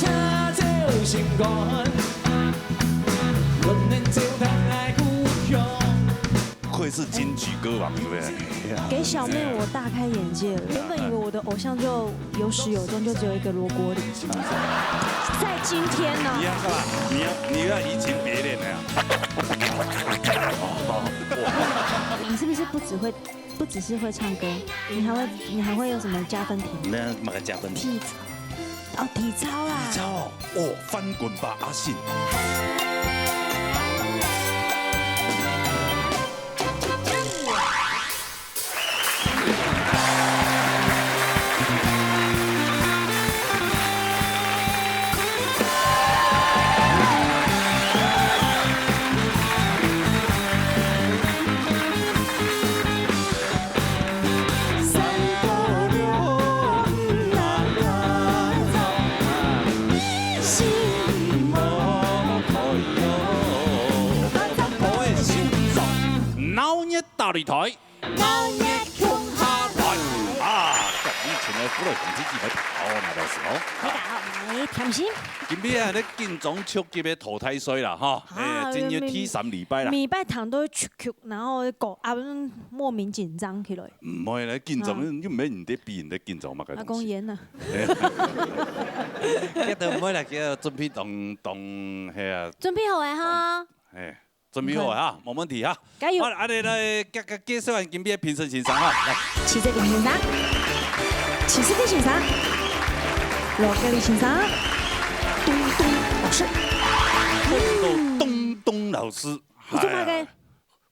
下就心肝，阮能照通爱故乡。会是金曲歌王，对不对？给小妹我大开眼界了，原本以为我的偶像就有始有终，就只有一个罗国林。在今天呢，你要干嘛？你要移情别恋的呀？你是不是不只是会唱歌，你还会有什么加分题？那马个加分题。体操，哦，体操啦。体操哦，翻滚吧阿信。大擂台，老爷共下台啊！以前的古来同志几块头嘛，到时候。大家好，来甜心。今日啊，咧竞总超级的淘汰赛啦，哈，进入第3礼拜啦。礼拜堂都去，然后狗啊莫名紧张起来。唔会咧，竞总你唔免人哋比人哋竞总嘛，阿公演啊。叫到唔好啦，叫准备当系啊。准备好诶哈。哎。准备好哈，没问题哈。加油！好，我哋来介绍完今日评审欣赏哈，来。起色的欣赏，起色的欣赏，罗格的欣赏，东东老师。东东老师，你做嘛嘅？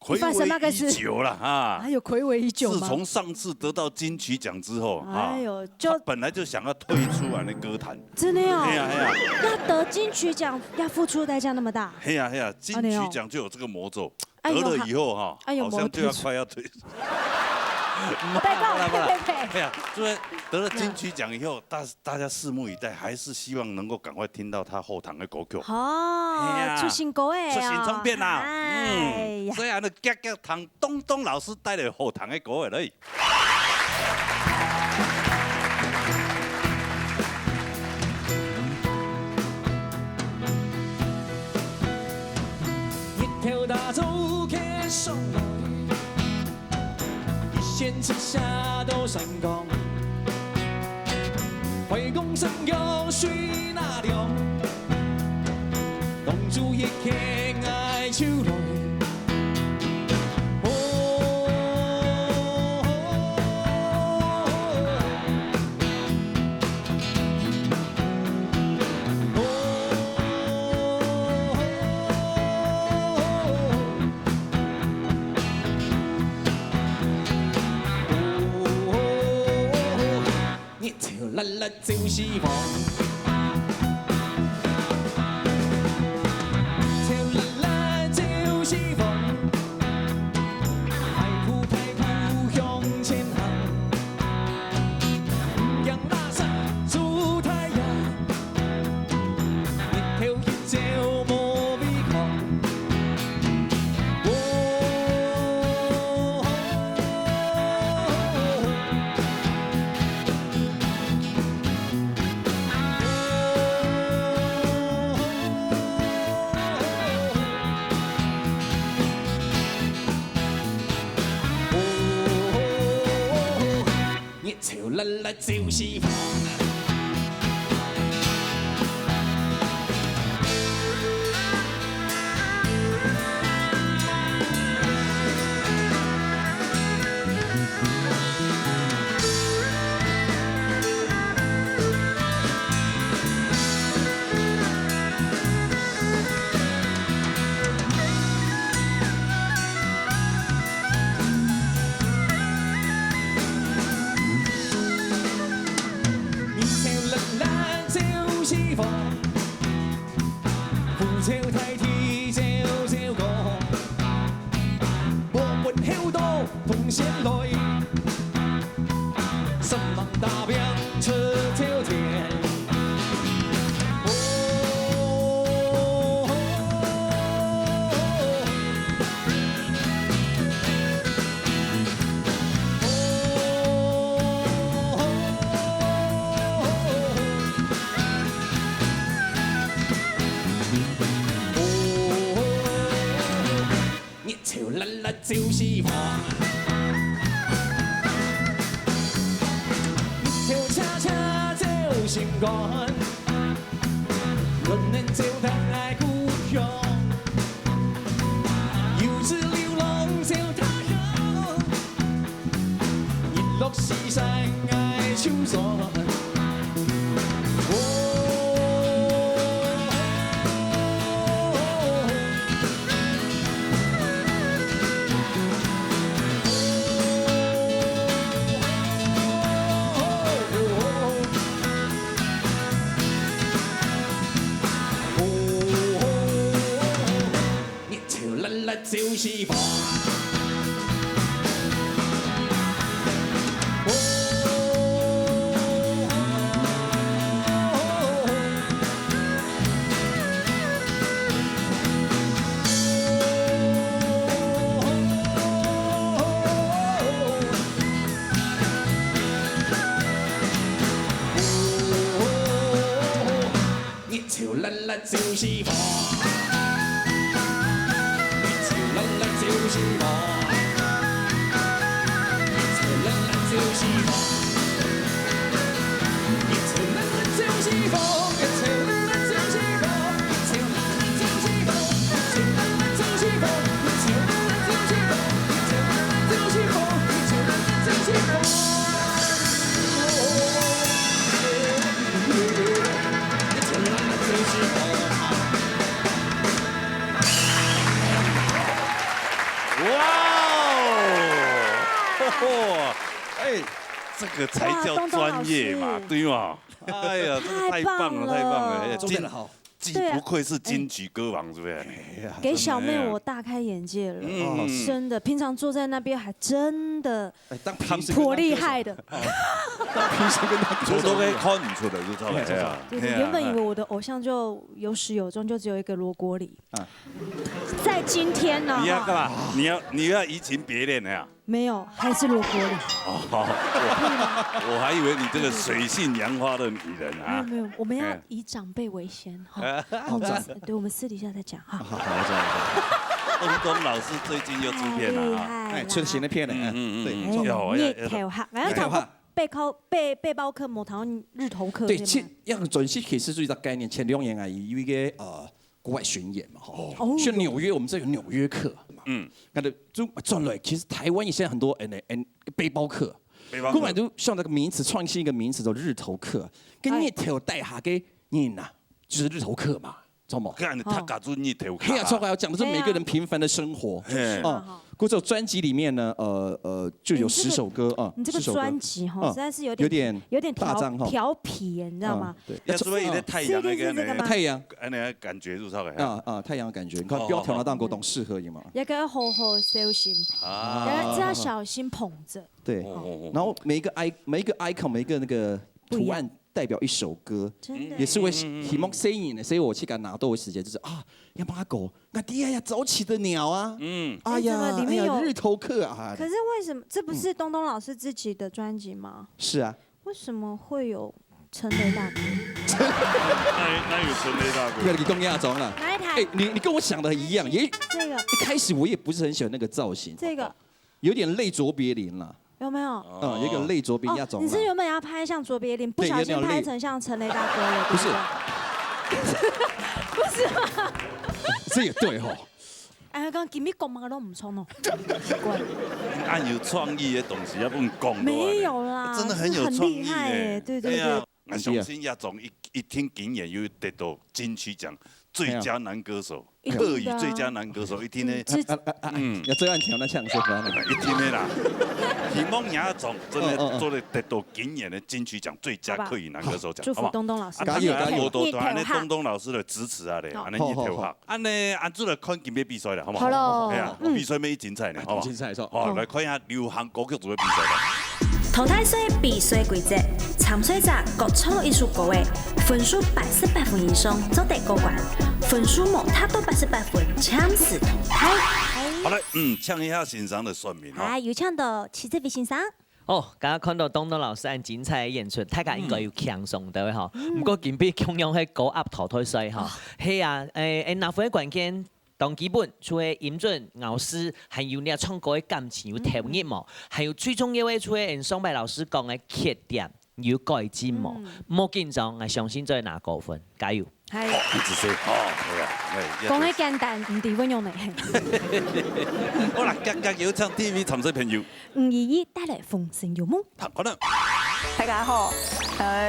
暌违已久了哈。还有暌违已久吗？自从上次得到金曲奖之后，哎呦，他本来就想要退出来的歌坛。真的哦。哎呀，要得金曲奖要付出的代价那么大。哎呀，金曲奖就有这个魔咒，得了以后哈，好像就要快要退出。哎呀，就是得了金曲奖以后，大家拭目以待，还是希望能够赶快听到他后堂的歌曲。哦，出新歌诶，出新唱片啦。哎呀，所以啊，夹堂东东老师带来后堂的歌嘞。一条大走开上来。先吃下都成功，为公生有水那凉，公主亦傾愛秋來。啦啦就是夢，跳啦啦就是夢，太酷向前行，讓那山出太陽，一條一條無畏狂。潮啦啦就是風。潮太天朝歌，我們曉到同先來，什麼大兵出朝天。就是破。日头恰恰照心肝，论人照谈爱故乡。游子流浪照他乡，日落西山爱秋霜。 就是破。日潮辣辣就是破。 就是我，一切冷冷就是我，一切冷冷就是我，一切冷冷就是我，一切冷冷就是我，一切冷冷就是我，一切冷冷就是我，一切冷冷就是我，一切冷冷就是我。一切冷冷就是我。 哇，哎，这个才叫专业嘛，对吗？哎呀，这个太棒了，太棒了！哎，做得好，既不愧是金曲歌王，是不是？给小妹我大开眼界了，真的，平常坐在那边还真的当评审颇厉害的。当评审跟当我都可以看你出来，就知道了。对，原本以为我的偶像就有始有终，就只有一个罗国里。在今天呢，你要干嘛？你要移情别恋的呀？没有，还是罗国里。哦，我还以为你这个水性杨花的女人啊。没有，我们要以长辈为先哈。对，我们私底下再讲哈。好，我知道。东东老师最近又出片了啊！哎，出新的片了，对，你头壳，然后头背包客、摩头日头客。对，要准确解释注意到概念，前2年啊，有一个国外巡演嘛，像纽约，我们这有纽约客嘛，那就转来，其实台湾也现在很多背包客，根本就像那个名词创新一个名词叫日头客，跟日头带下嘅人呐，就是日头客嘛。 知道吗？看他搞出日头客。嘿呀，超快要讲的是每个人平凡的生活。啊，这首专辑里面呢，就有10首歌啊。你这个专辑哈，实在是有点大张哈，调皮，你知道吗？对，要除非你的太阳那个太阳，那感觉入超啊，太阳的感觉，你看不要调到当国懂适合你嘛。要个好好小心，要要小心捧着。对，然后每一个 icon 每一个那个图案。 代表一首歌，也是为希望吸引的，所以我去给他拿多的时间，就是啊，要帮他狗，那第呀早起的鸟啊，哎呀，里面有日头客啊。可是为什么这不是东东老师自己的专辑吗？是啊。为什么会有陈雷大哥？那有陈雷大哥？你东亚中了。哪一台？哎，你跟我想的一样，也这个一开始我也不是很喜欢那个造型，这个有点类卓别林了。 有没有？有一个类卓别亚种。你是原本要拍像卓别林，不小心拍成像陈雷大哥了，不是？不是吗？这也对哈。哎，刚吉米讲嘛都唔错哦。按有创意的东西要不讲。没有啦，真的很有创意哎，对对对。我相信亚总一听经验又得到金曲奖最佳男歌手。 客语最佳男歌手，一听呢，要这样调那唱是吧？一听呢啦，希望亚总真的做了得到今年的金曲奖最佳客语男歌手奖，祝福东东老师，加油加油！多多安尼东东老师的支持啊嘞，安尼一条下，安尼安主来看今天比赛了，好不好？好喽，哎呀，比赛咩精彩呢？好不好？精彩错。好，来看一下流行歌曲组的比赛了。 淘汰赛比赛规则：参赛者各抽1束歌位，分数88分以上做第5关，分数冇达到88分，强势淘汰。好了，唱一下欣赏的选民啊，有唱到齐这位欣赏。 哦，刚刚看到东东老师按精彩的演出，大家应该有强壮到吼。不过今比同样喺高压淘汰赛吼，係啊，拿分嘅关键当基本除了音准、咬诗，还有你唱歌的感情有投入嘛，还有最重要的除了双白老师讲的缺点有改进嘛，莫紧张，我相信再拿高分，加油！系一直说哦，讲起简单，唔地分用嚟。好啦，格有唱 TV 沉水朋友， 521帶來豐盛有夢。好，可能。大家好，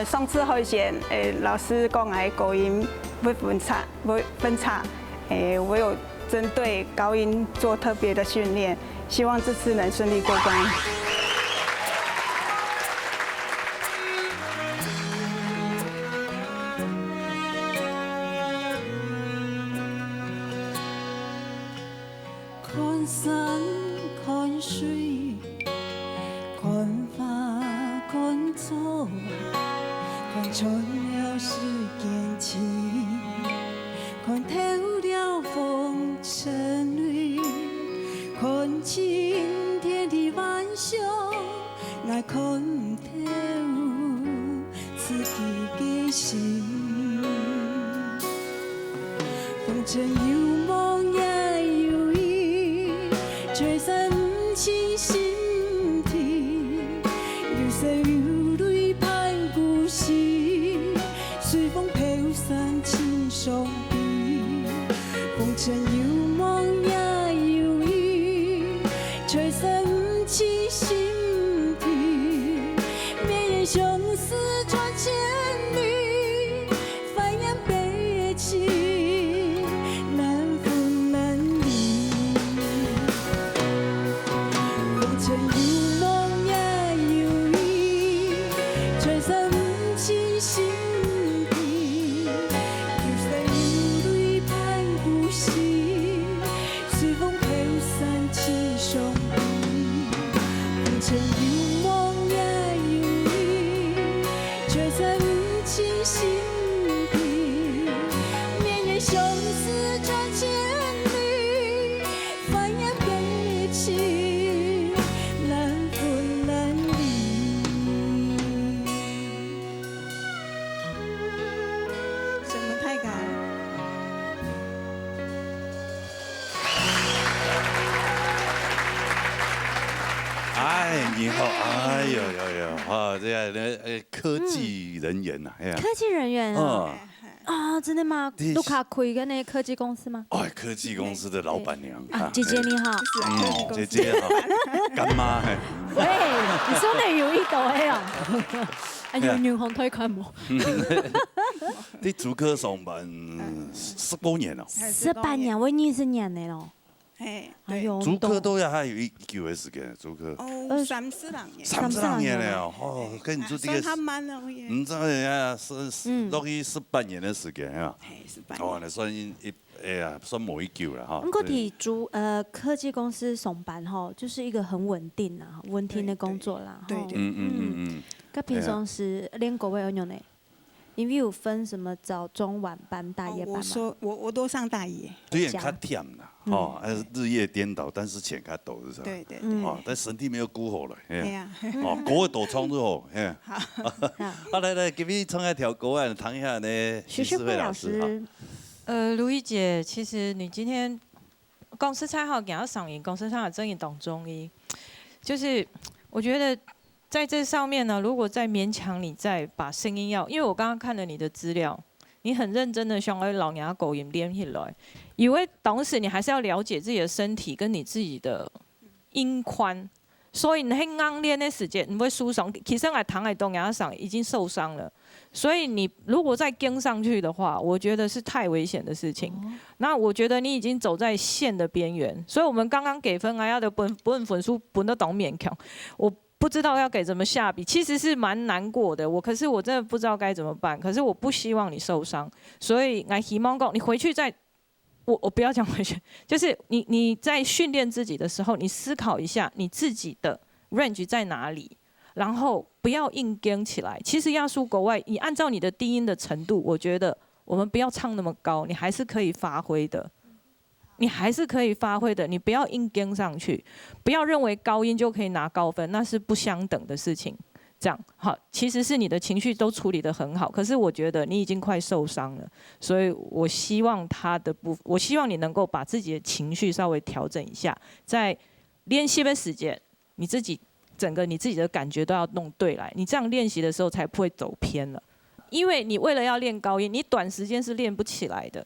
上次會選，老師講我高音會分叉，我有針對高音做特別的訓練，希望這次能順利過關。看山看水，看花看草，看穿了世間情，看透了風塵裏，看清天的萬象，我看透自己的心。風塵有夢也有意，吹散不清心啼，有色有淚盼故事，隨風飄散情傷悲。風塵有夢也有意，吹散不清心啼，綿延相思傳千里，繁衍悲情。你好，哎呦啊，这个科技人员呐，哎呀，科技人员啊，啊，真的吗？卢卡奎跟那科技公司吗？哎，科技公司的老板娘啊，姐姐你好，姐姐好，干妈，喂，你兄弟有一斗哎呀，哎呦，女红推款冇？你竹科上班15年了，18年，我20年的咯。哎呦，竹科都要还有1个月時間，竹科3、4年，3、4年了哦，跟你做這個，他慢了，你知道人家落去18年的時間啊，哦，那算哎呀，算某一舊了哈。不過喺科技公司上班吼，就是一個很穩定啊、穩定的工作啦。對。咁平常時練各位有用呢？因為有分什麼早中晚班、大夜班嘛。我都上大夜。雖然較忝啦，哦，日夜顛倒，但是錢較多，是吧？對。哦，但身體沒有顧好了。哎呀。哦，歌會多唱就好。好。好，來，給你唱一條歌啊，彈一下呢。徐世慧老師。如意姐，其實你今天公司才好給他上映，公司才好正義當中醫，就是我覺得。在這上面呢，如果再勉強你再把聲音要，因為我剛剛看了你的資料，你很認真的想要老娘狗音練起來，因為同時你還是要了解自己的身體跟你自己的音寬，所以你喺啱練的時間你會受傷，其實我躺喺東牙上已經受傷了，所以你如果再跟上去的話，我覺得是太危險的事情。那我覺得你已經走在線的邊緣，所以我們剛剛給分要的分數分得當勉強，我。不知道要給怎麼下筆，其實是蠻難過的。可是我真的不知道該怎麼辦。可是我不希望你受傷，所以我希望你回去再，我不要講回去，就是你在訓練自己的時候，你思考一下你自己的 range 在哪裡，然後不要硬跟起來。其實亞洲國外，你按照你的低音的程度，我覺得我們不要唱那麼高，你還是可以發揮的。你還是可以發揮的，你不要硬跟上去，不要認為高音就可以拿高分，那是不相等的事情。这样好，其实是你的情绪都处理得很好，可是我觉得你已经快受伤了，所以我希望我希望你能够把自己的情绪稍微调整一下，在练习的时间，你自己你自己的感觉都要弄对来，你这样练习的时候才不会走偏了。因为你为了要练高音，你短时间是练不起来的。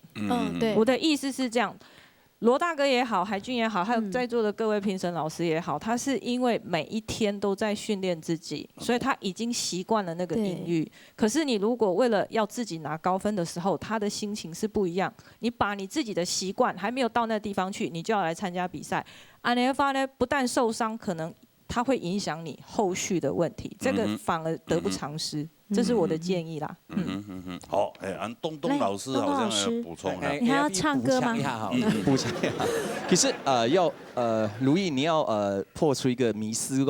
对。我的意思是这样。罗大哥也好，海军也好，还有在座的各位评审老师也好，他是因为每一天都在训练自己，所以他已经习惯了那个音域。可是你如果为了要自己拿高分的时候，他的心情是不一样。你把你自己的习惯还没有到那地方去，你就要来参加比赛，安尼发呢不但受伤，可能它会影响你后续的问题，这个反而得不偿失。这是我的建议啦。好，按东东老师好像要补充了。你还要唱歌吗？补充一下。其实如意你要破除一个迷思，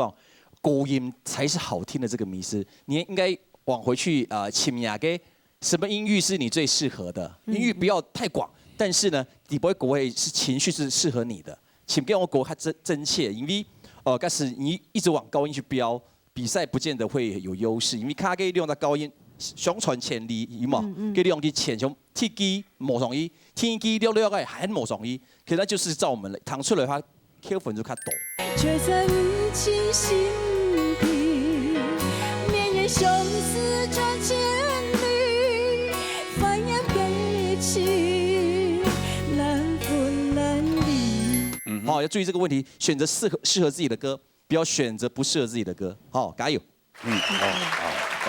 高音才是好听的这个迷思，你应该往回去请雅给什么音域是你最适合的，音域不要太广，但是呢，你不会国会是情绪是适合你的，请给我国它真切，因为但是你一直往高音去飙。比赛不见得会有优势，因为卡给利用到高音，上传潜力羽毛，给利用去潜上天机无容易，天机溜溜个很无容易，其实那就是照我们弹出来的话，扣分就较大。却在无情心底，绵延相思转千里，翻眼悲情，难分难离。好，要注意这个问题，选择适合自己的歌。不要选择不适合自己的歌，好，加油。当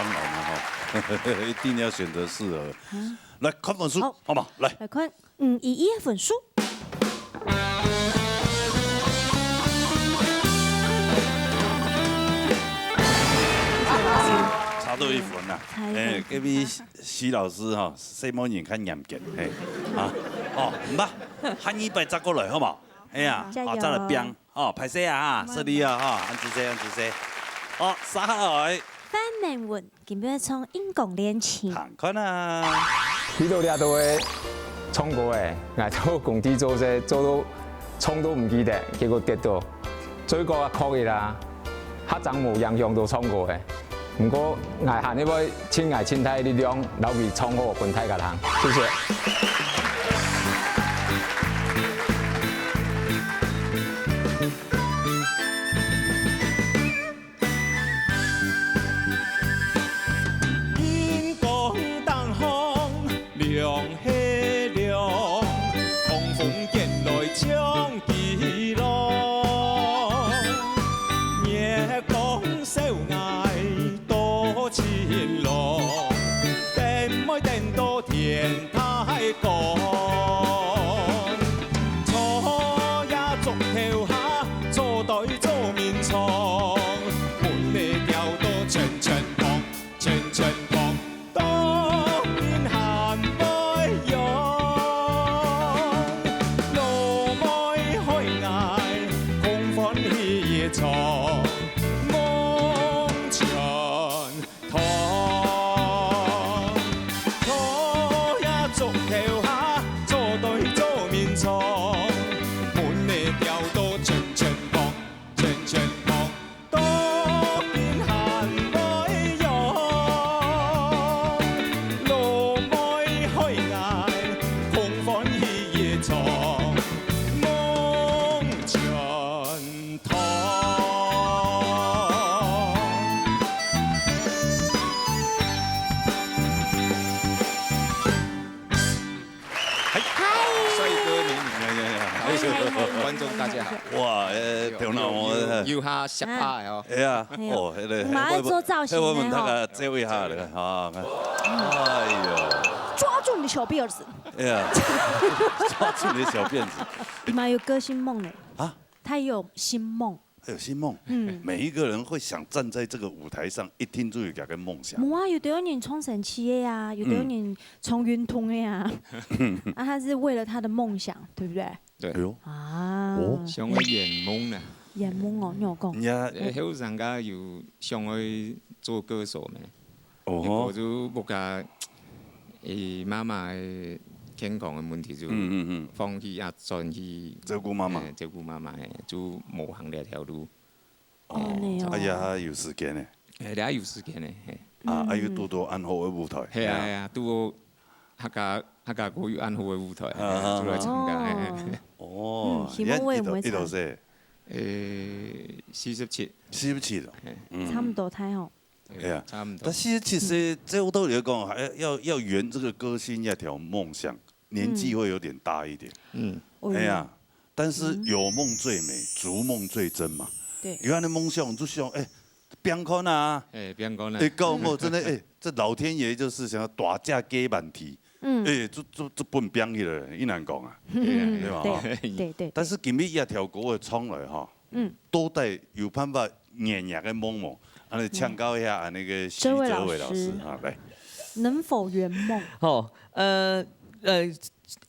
然了一定要选择适合。来看分数，好吗？来看511的分数。差到1分啦。隔壁徐老师哈，细毛眼看严格，唔捌，喊210过来好冇？哎呀，再来变。拍摄啊哈，顺利啊哈，按姿势。好，3下来。范明文，今日从英国练琴。看啊。呢度掠到嘅衝過嘅，捱到工地做啫，做到衝都唔記得，結果跌到，最個啊確嘅啦，黑掌無影響到衝過嘅。不過捱行呢位千捱千體力量，留俾衝好本體嘅行，謝謝。觀眾大家好。哇，條路要下十下哦。係啊，哦，馬上做造型我問他呢個這位下嚟啊，哎呀，抓住你的小辫子。哎呀，抓住你的小辫子。你妈有歌星梦呢？啊，他有新梦。他有新梦。每一個人會想站在這個舞台上，一聽就有個夢想。冇啊，有的人衝神奇的呀，有的人衝運通的呀。啊，他是為了他的夢想，對不對？對。啊。想去圓夢啊。圓夢哦，你有講。後生家要想去做歌手咩？哦。就不加媽媽健康嘅問題就放棄啊，轉去照顧媽媽。照顧媽媽就冇行呢條路。哦，哎呀，有時間呢。俩有时间的，还有拄到安好的舞台。系啊，拄好客家歌有安好的舞台，出来参加。哦，希望我也唔會唱。 47了，差不多太好。哎呀，差不多。但47这我道理讲，还要圆这个歌星那条梦想，年纪会有点大一点。哎呀，但是有梦最美，逐梦最真嘛。对。有安的梦想就希望边看啊，边看啊。够冇真的这老天爷就是想要大价给满题。这本变起来，伊难讲啊，对吧？对。但是今日一条歌的创来哈，都得有办法演演的梦梦，安尼请教一下那个徐哲伟老师啊，来，能否圆梦？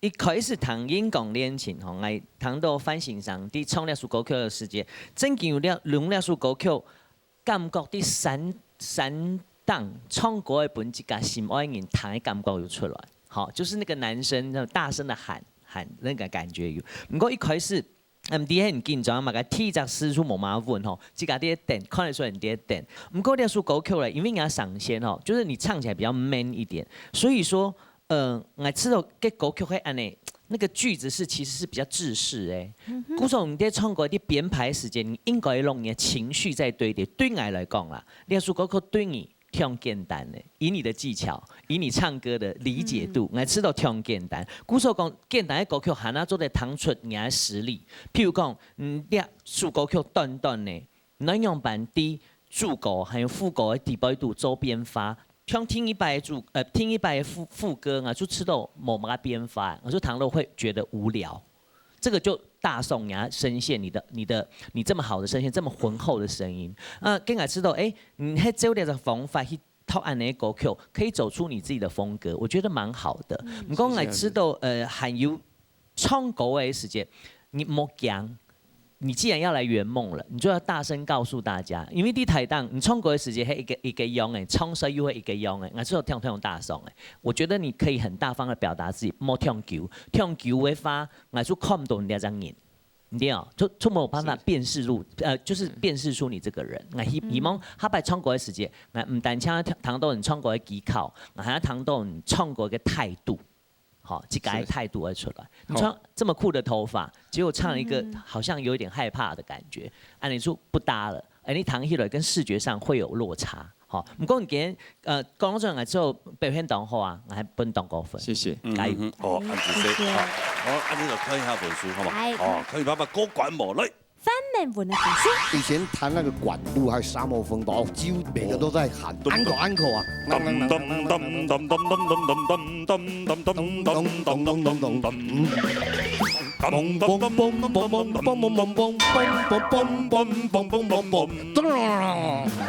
一开始谈演讲练琴吼，我谈到反省上伫创立首歌曲的时节，真正有两首歌曲，感觉伫山档唱歌的本一家心爱人弹的感觉有出来。 好，就是那个男生那大声的喊那个感觉有。不过一开始，伫很紧张嘛，个体则使出无麻烦吼，自家伫等，看得出来你伫等。不过那首歌曲咧，因为人家上线吼，就是你唱起来比较 man 一点，所以说，我知道这歌曲会安尼，那个句子是其实是比较制式诶。古总你在唱歌的编排时间，你应该用你的情绪在堆叠。对我来讲啦，那首歌曲对你。 挺简单的，以你的技巧，以你唱歌的理解度，我知道挺简单。古时候讲简单的歌曲，还能做得弹出你的实力。譬如讲，列首歌曲短短的，能用版的主歌还有副歌的底部度做编发，像听一百的副歌啊，就知道某个编发，我说弹了会觉得无聊。这个就大宋牙声线，你这么好的声线，这么浑厚的声音，更加知道，你喺这样的方法去套安的歌曲，可以走出你自己的风格，我觉得蛮好的。不过我知道，还有唱歌的时间，你莫讲。 你既然要来圆梦了，你就要大声告诉大家，因为伫台档你唱歌的时间系一个样诶，唱衰又会一个样诶，我只有跳大声诶。我觉得你可以很大方的表达自己，莫跳球的话，我就看不懂人家张脸，对啊，就没有办法辨识就是辨识出你这个人。我希望他摆唱歌的时间，我唔单唱谈到你唱歌的技巧，我还要谈到你唱歌的态度。 好，这个态度会出来。你穿这么酷的头发，结果唱一个好像有一点害怕的感觉，按理说不搭了。你弹起来跟视觉上会有落差。好，不过你今天讲到这样之后表现当好啊，我还分当高分。谢谢，加油。好，安子谢，好，安你就看一下本书，好嘛？哦，可以把歌管无来。 翻面文的粉丝，以前弹那个管路还有沙漠风暴，几乎每个都在喊uncle 啊。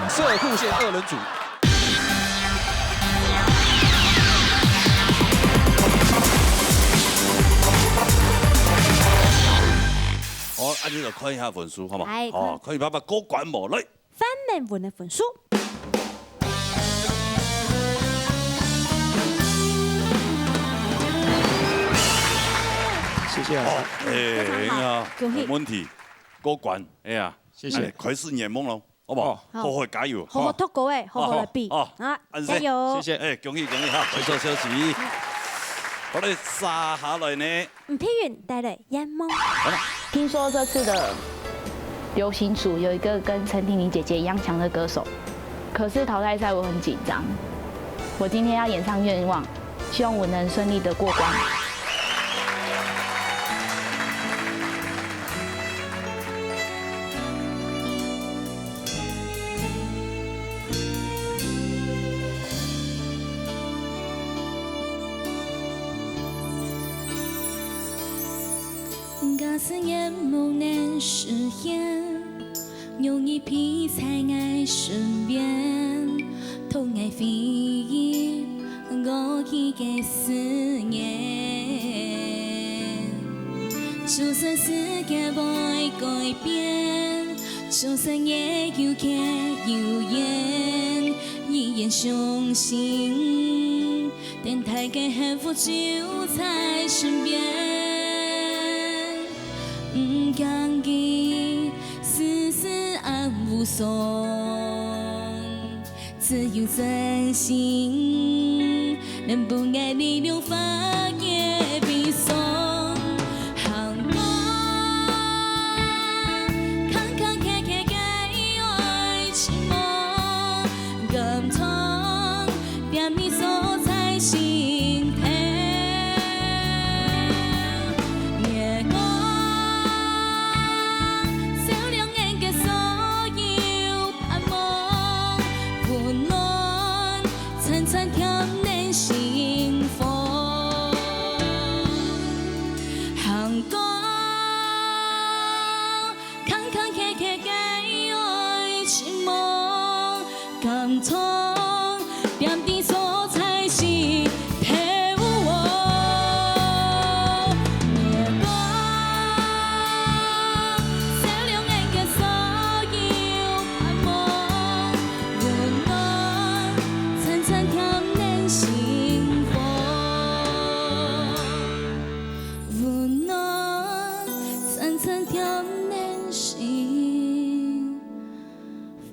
社库线2人组。 好，安你就看一下本书，好嘛？来，哦，可以把歌管无来。翻面文的粉书。谢谢啊。没问题，歌管，哎呀，谢谢，开始圆梦咯，好不好？好好加油，好好脱歌诶，好好来比啊，加油！谢谢，恭喜哈，回收消息。 我哋撒下来呢。批云带来眼梦。听说这次的流行组有一个跟陈婷妮姐姐一样强的歌手，可是淘汰赛我很紧张。我今天要演唱愿望，希望我能顺利的过关。假使眼梦能实现，用一匹才爱身边，同爱飞逸我一个思念。就算世界会改变，就算也有刻有缘，依然相信，等待的幸福就在身边。 唔讲伊丝丝安无松。自由专心，能不爱力量发给悲伤。行过，坎坎坷坷的爱情梦，甘痛点你所在心头。月光，照亮眼界所有盼望，温暖层层挑难幸福。行过，坎坎坷坷的爱情梦，感痛点滴所在是陪我。月光，照亮眼界所有盼望，温暖层层挑难幸福，温暖层层挑难幸福。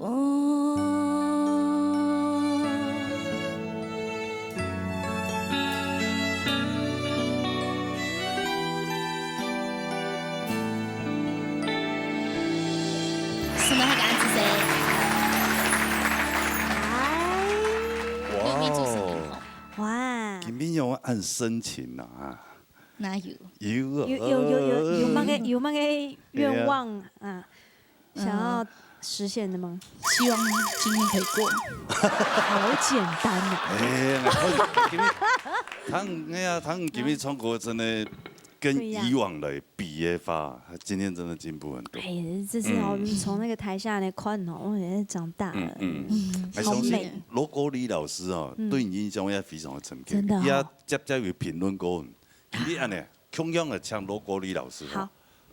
什么？他敢是谁？哇秘主持人哦，哇，金敏勇很深情呐啊，哪有？有乜嘅愿望啊？想要实现的吗？希望今天可以过。好简单啊！他们金敏唱歌真的跟以往来比的话，今天真的进步很多。哎，这是哦，从那个台下那宽哦，我也长大了，还相信罗国立老师哦，对你印象也非常的深刻。真的哦也接有评论过，你安尼同样的请罗国立老师，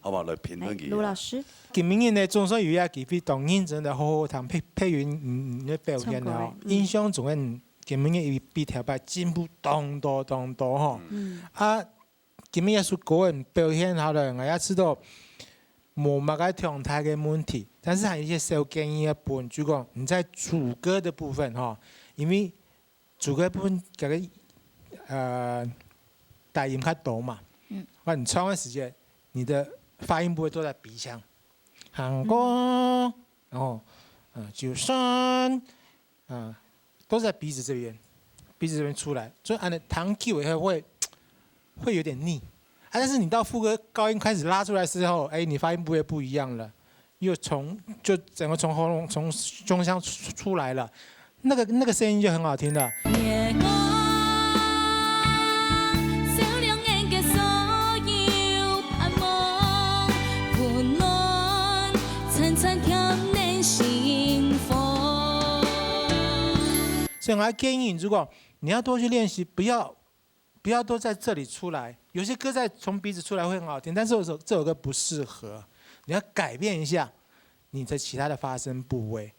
好不好？来评论一下。卢老师，今年的总算有一机会，当然真的好好谈配音的表现了。印象中的今年的比条摆进步当多吼。啊，今年是个人表现好了，我也知道冇乜个状态的问题，但是还有一些小建议的部分，就讲你在主歌的部分哈，因为主歌部分这个大音较多嘛，你唱的时间你的发音不会都在鼻腔，韩国，然后就算都在鼻子这边出来，所以按的弹 Q 也会有点腻，但是你到副歌高音开始拉出来之后，你发音不会不一样了，就整个从喉咙从胸腔出来了，那个声音就很好听了。月光，照亮眼界所有盼望，温暖层层挑难幸福。所以我还建议，如果你要多去练习，不要都在这里出来。有些歌在从鼻子出来会很好听，但是这首歌不适合，你要改变一下你的其他的发声部位。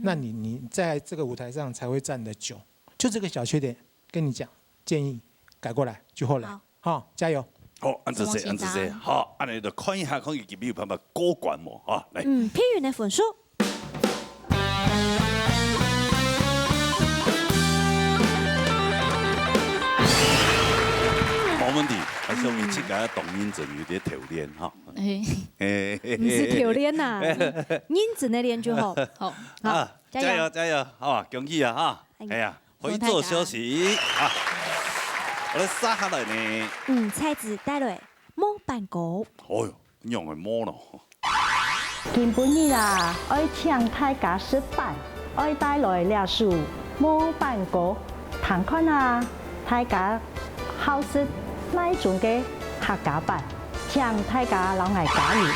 那你在这个舞台上才会站得久。就这个小缺点，跟你讲，建议改过来就好了。好，加油！好，按这些，好，按你就看一下，看有没有办法过关么？啊，来。批语的分数。冇问题，而且我们这个动音阵有点调练哈。不是调练呐，音准的练就好。好，加油，好，恭喜啊哈！哎呀，回座休息啊。我哋撒下来呢。菜子带来摸板狗。哦哟，用来摸咯。今晡日啊，爱请大家食饭，爱带来了树摸板狗，谈看啊，大家好食哪一种嘅客家饭，请大家老爱加入。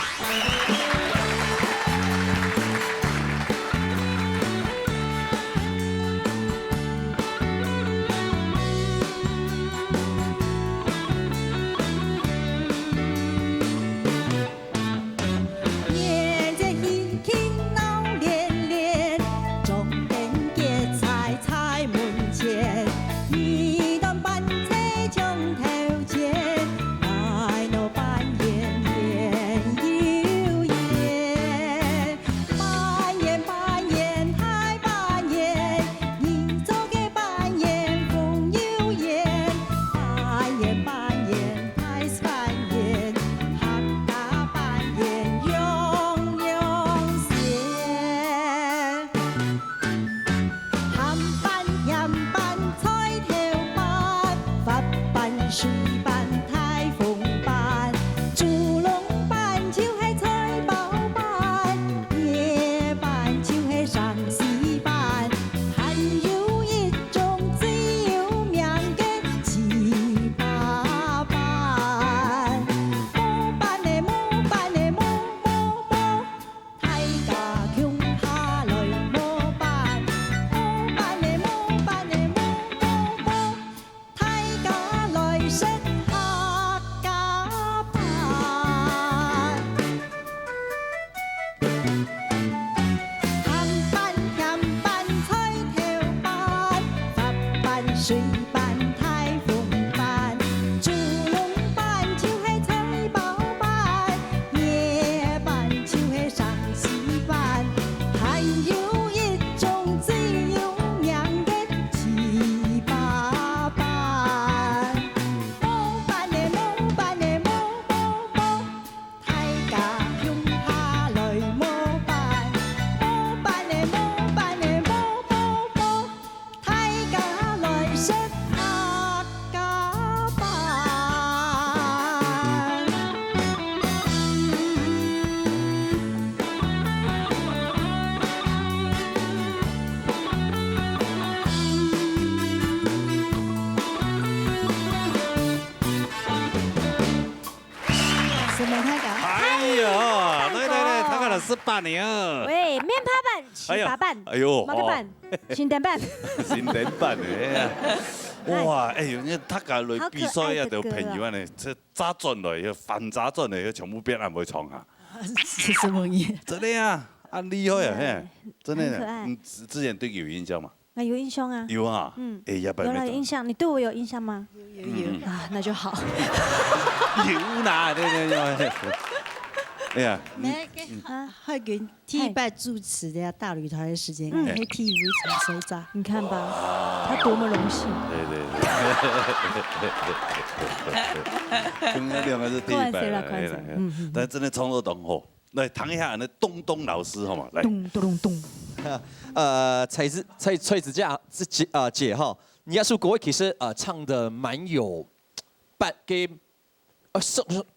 什么太搞？哎呦，对，他看了18年。喂，面趴板、七八板，哎呦，毛个板、新店板，新店板的，哇，哎呦，你他家来比赛也就朋友呢，这早转来，反早转来，全部变也袂创啊。是什么意？真的啊，厉害啊，嘿，真很可的。爱你之前对有印象吗？有印象啊。有啊。哎，要不然有了印象，你对我有印象吗？有啊，那就好。有啦，对。哎呀，还给第一拜主持的大旅团的时间，还 TV 长水炸，你看吧，他多么荣幸。对。跟那两个是第一拜了，但真的创作同好。来谈一下那东老师好吗？来。咚。蔡子姐哈，你要说各位其实唱的蛮有给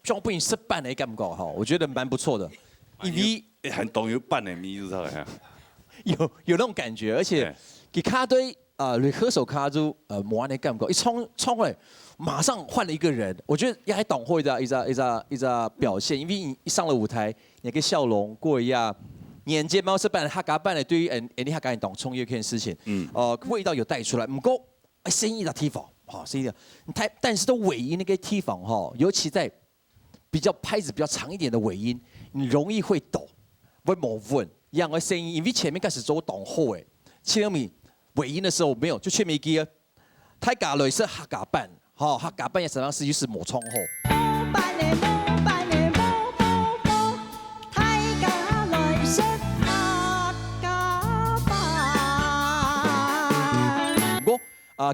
装不赢失败的感觉哈，我觉得蛮不错的。因为很懂有扮的咪，知道呀？有那种感觉，而且给卡堆歌手卡住模安的感觉，一冲回来，马上换了一个人，我觉得也还懂会一个表现，因为你一上了舞台，你个笑容过一下。年纪猫是扮客家扮的，对于你客家人懂创业这件事情，味道有带出来，不过声音的地方，声音的，但是都尾音那个地方哈，尤其在比较拍子比较长一点的尾音，你容易会抖，会模稳一样的声音，因为前面开始做懂后哎，前面尾音的时候没有，就前面一个，太假类是客家扮，客家扮也实际上是就是模窗后。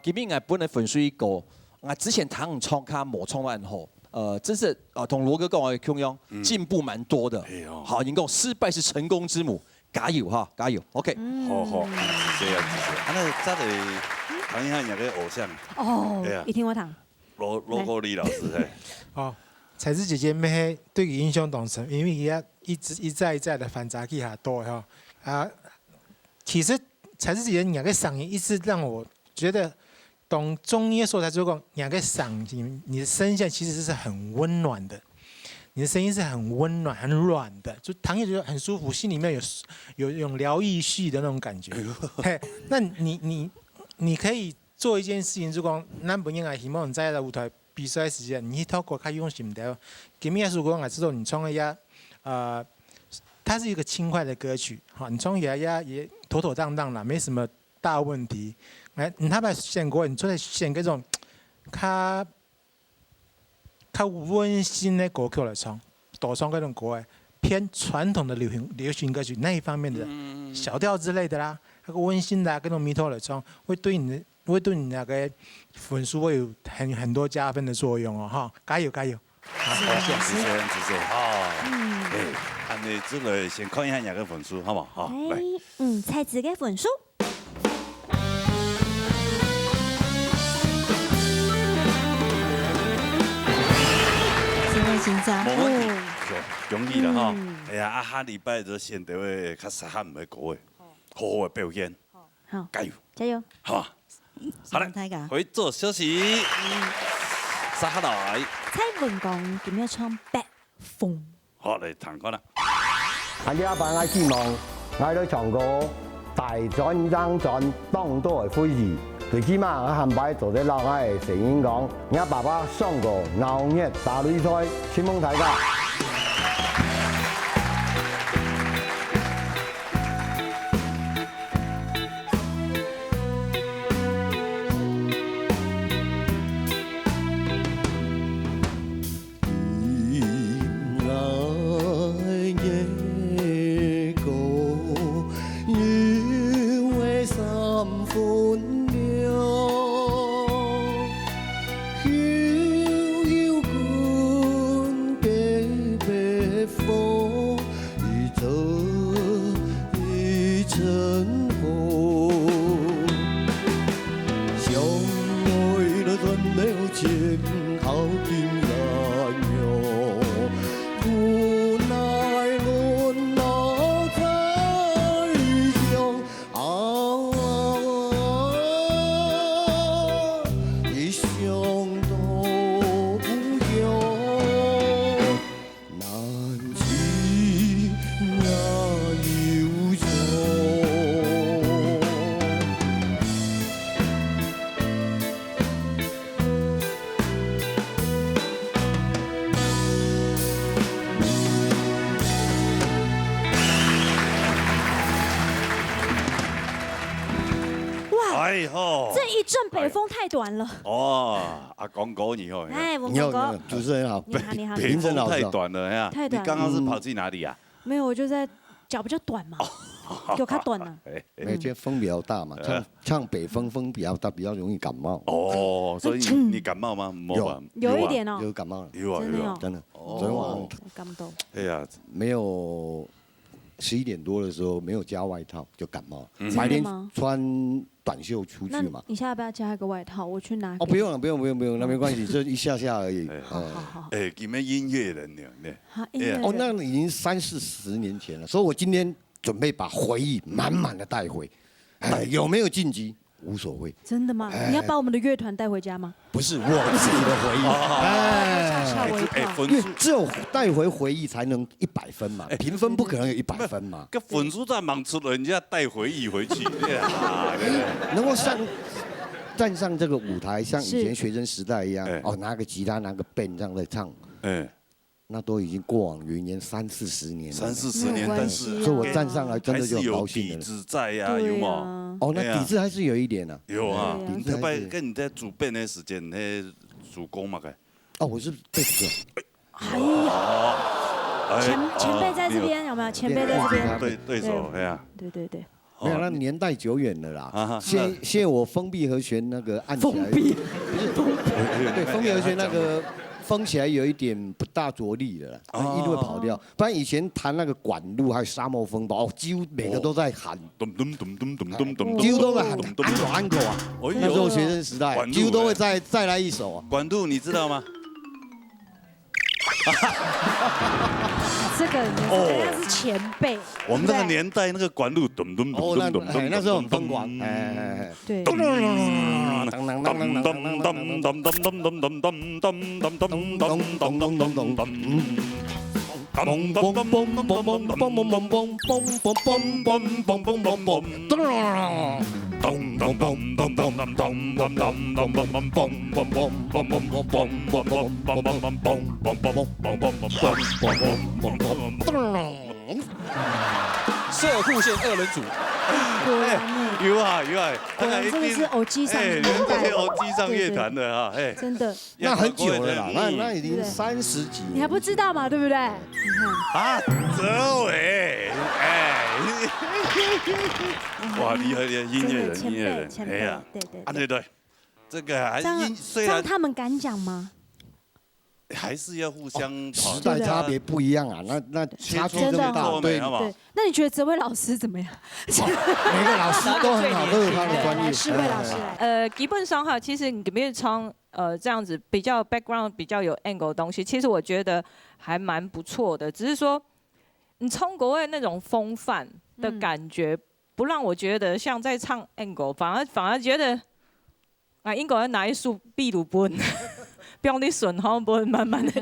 今天我本来分析一个，我之前弹唱卡模唱完后，真是同罗哥跟我同样进步蛮多的。好，你讲失败是成功之母，加油哈，加油 ，OK。好，谢谢。那再来谈一下你的偶像。哦，一听我谈。罗国立老师哦，彩子姐姐妹对伊印象当深，因为伊一再的反杂技下多哈其实彩子姐姐两个嗓音一直让我觉得。懂中医的时候，他就讲两个嗓音，你的声线其实是很温暖的，你的声音是很温暖、很软的，就唐也觉得很舒服，心里面有一种疗愈系的那种感觉。嘿，那你可以做一件事情，就讲咱本应该希望在舞台比赛时间，你透过较用心的，今天如果我知道你唱一下，它是一个轻快的歌曲，好，你唱一下也妥妥当当啦，没什么大问题。你他把选歌，你就在选那种较温馨的歌曲来唱，多唱那种歌偏传统的流行歌曲那一方面的小调之类的啦，那个温馨的那种迷头来唱，会对你那个分数会有很多加分的作用哦哈，加油！好，谢谢。按你之类先看一下两个分数好吗？好，来。蔡子的分数。冇问题，容易了哈。哎呀，下礼拜就先得会较适合唔的歌的，好好的表现，好，加油，好嘛。好嘞，回做休息。撒下来。蔡文講點樣唱《北風》？好，嚟彈歌啦。大家扮我希望，我都唱歌大戰爭戰，當多係歡喜。最起碼我冚擺做啲老愛嘅聲音講，我爸爸上過熬夜打擂賽，希望大家。吼。这一阵北风太短了。哦，阿公哥你好。哎，文公哥，主持人好。你好。北风太短了呀。太短。你刚刚是跑去哪里啊？没有，我就在脚比较短嘛。有它短了。因为风比较大嘛，唱北风，风比较大，比较容易感冒。哦，所以你感冒吗？有一点哦。有感冒了。有啊，真的。昨天晚上感动。哎呀，没有11点多的时候没有加外套就感冒，白天穿短袖出去嘛。你现在要不要加一个外套？我去拿。哦，不用了，那没关系，这一下而已。好。哎，你们音乐人呢？哦，那已经30-40年前了，所以我今天准备把回忆满满的带回。有没有晋级无所谓。真的吗？你要把我们的乐团带回家吗？不是我自己的回忆。吓我一跳。因为只有带回回忆才能100分嘛，评分不可能有100分嘛。个分数在忙出了，人家带回忆回去，能够站上这个舞台，像以前学生时代一样，拿个吉他，拿个 band 这样在唱，那都已经过往云烟30-40年了。30-40年，但是所以我站上来真的就高兴了。还是有底子在呀，有吗？哦，那底子还是有一点呢。有啊，特别跟你在主编的时间，那主攻嘛个。哦，我是贝斯手。哎呀，前辈在这边有没有？前辈在这边。对手，哎呀。对。没有，那年代久远了啦。谢我封闭和弦那个按起来。封闭。对，封闭和弦那个。封起来有一点不大着力的，一定会跑掉。不然以前弹那个管路还有沙漠风暴，几乎每个都在喊，几乎都在喊安口啊。那时候学生时代，几乎都会再来一首啊。管路你知道吗？这个人家是前辈。我们那个年代那个管路，那时候很疯狂，对。社库线2人组，有啊，真的是偶机上年代，这些偶机上乐团的哈，真的，那很久了啦，那已经30几年，你还不知道嘛，对不对？你看啊，哲伟，哇，厉害的音乐人，前辈，对，对，这个还这样他们敢讲吗？还是要互相时代差别不一样啊，那差距这么大，对。那你觉得哲伟老师怎么样？每个老师都很好，都有他的专业。是魏老师基本上哈，其实你比如从这样子比较 background 比较有 angle 的东西，其实我觉得还蛮不错的。只是说你从国外那种风范的感觉，不让我觉得像在唱 angle， 反而觉得英国人拿一束秘鲁本。不用你顺风不会慢慢的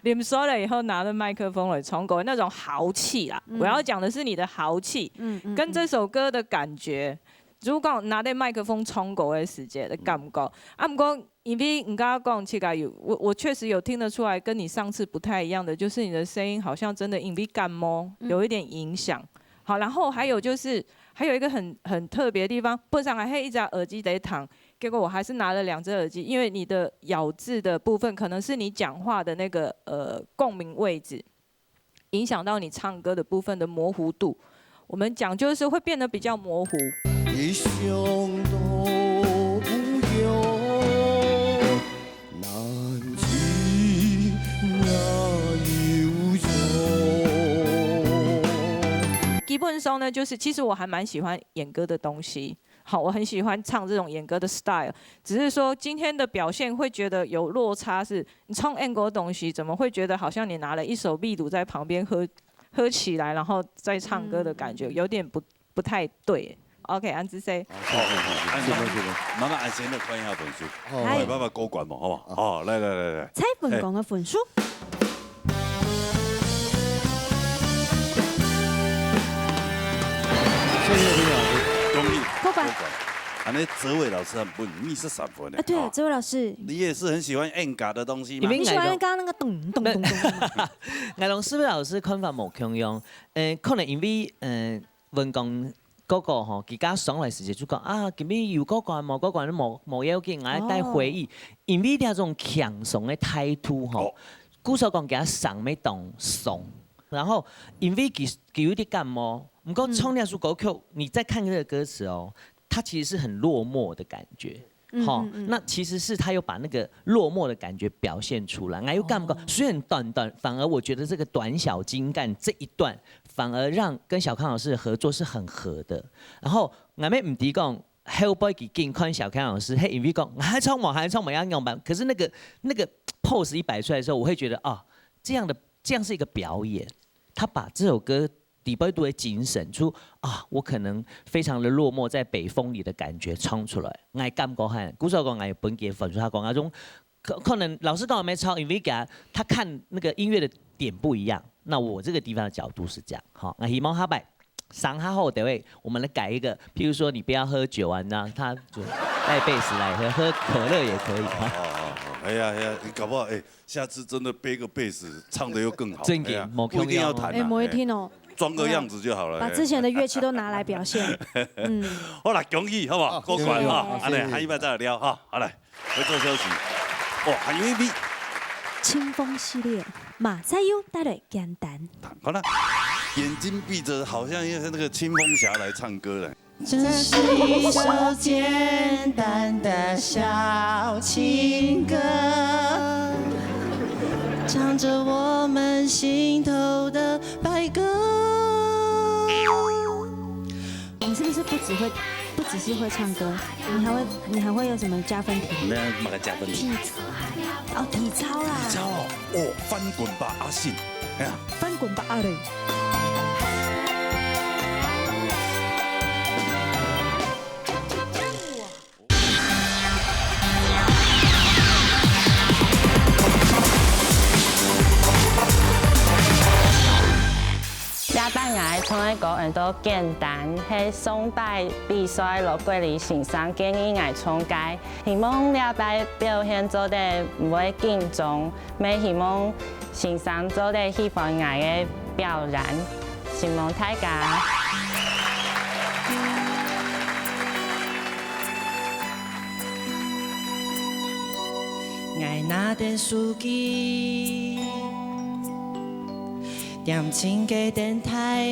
淋熟了以后拿着麦克风来冲过那种豪气啦。我要讲的是你的豪气，跟这首歌的感觉。如果拿着麦克风冲过的时间的感觉，不过因为你刚刚讲这个有，我确实有听得出来，跟你上次不太一样的，就是你的声音好像真的因为感冒有一点影响。好，然后还有就是还有一个很特别的地方，本上还一只耳机在躺。结果我还是拿了2只耳机，因为你的咬字的部分可能是你讲话的那个共鸣位置，影响到你唱歌的部分的模糊度。我们讲就是会变得比较模糊。一生都有难知那忧愁。基本上呢，就是其实我还蛮喜欢演歌的东西。好，我很喜欢唱这种演歌的 style， 只是说今天的表现会觉得有落差，是你唱 angle 的东西，怎么会觉得好像你拿了一手秘鲁在旁边喝起来，然后再唱歌的感觉，有点不太对。OK， 安之 C。慢慢按先来看一下分数，我爸爸高管嘛，好不好？好，来。猜分工的分数。谢谢李老师。高管，那哲伟老师很不，你是3分的。对，哲伟老师，你也是很喜欢 N 的东西吗？你喜欢刚刚那个咚咚咚咚。我同思维老师看法无共样，可能因为文工哥哥吼，佮家上来时就讲啊，今日有过关你无要紧，我带回忆。因为这种强怂的态度吼，鼓手讲给他上要动怂，然后因为佢有点感冒，不过唱那首歌曲，你再看这个歌词哦，它其实是很落寞的感觉。好，那其实是他又把那个落寞的感觉表现出来。又干不够，虽然短，反而我觉得这个短小精干这一段，反而让跟小康老师的合作是很合的。然后我们唔提讲后背给近看小康老师，嘿，因为讲还唱嘛要用版，可是那个 pose 一摆出来的时候，我会觉得啊，这样是一个表演，他把这首歌。底背度的精神出啊，我可能非常的落寞，在北风里的感觉唱出来。我感觉很，鼓手讲我本给粉出他讲那种，可能老师刚好没抄，因为给他看那个音乐的点不一样。那我这个地方的角度是这样，好，那希望他摆上他后的位，我们来改一个，譬如说你不要喝酒啊，那他就带贝斯来喝可乐也可以哈。哎呀，你搞不好下次真的背个贝斯，唱的又更好。真的，不一定要弹。不一定哦。装个样子就好了。把之前的乐器都拿来表现。好啦，恭喜好不好？过关哈，安尼下一摆再来聊哈。好来，回做休息。哇，还有一笔。清风系列，马赛优带来简单。好了，眼睛闭着，好像那个清风侠来唱歌了。这是一首简单的小情歌，唱着我们心头的白鸽。你是不是不只是会唱歌，你还会有什么加分题？那么个加分题？体操啦！体操哦，翻滚吧阿信，哎呀，翻滚吧阿磊。大家从来讲很多简单，喺送拜比赛落过嚟欣赏，建议爱参加。希望了拜表现做得唔会紧张，咪希望欣赏做得喜欢爱嘅表演。希望大家。爱那点书记。点情嘅電台，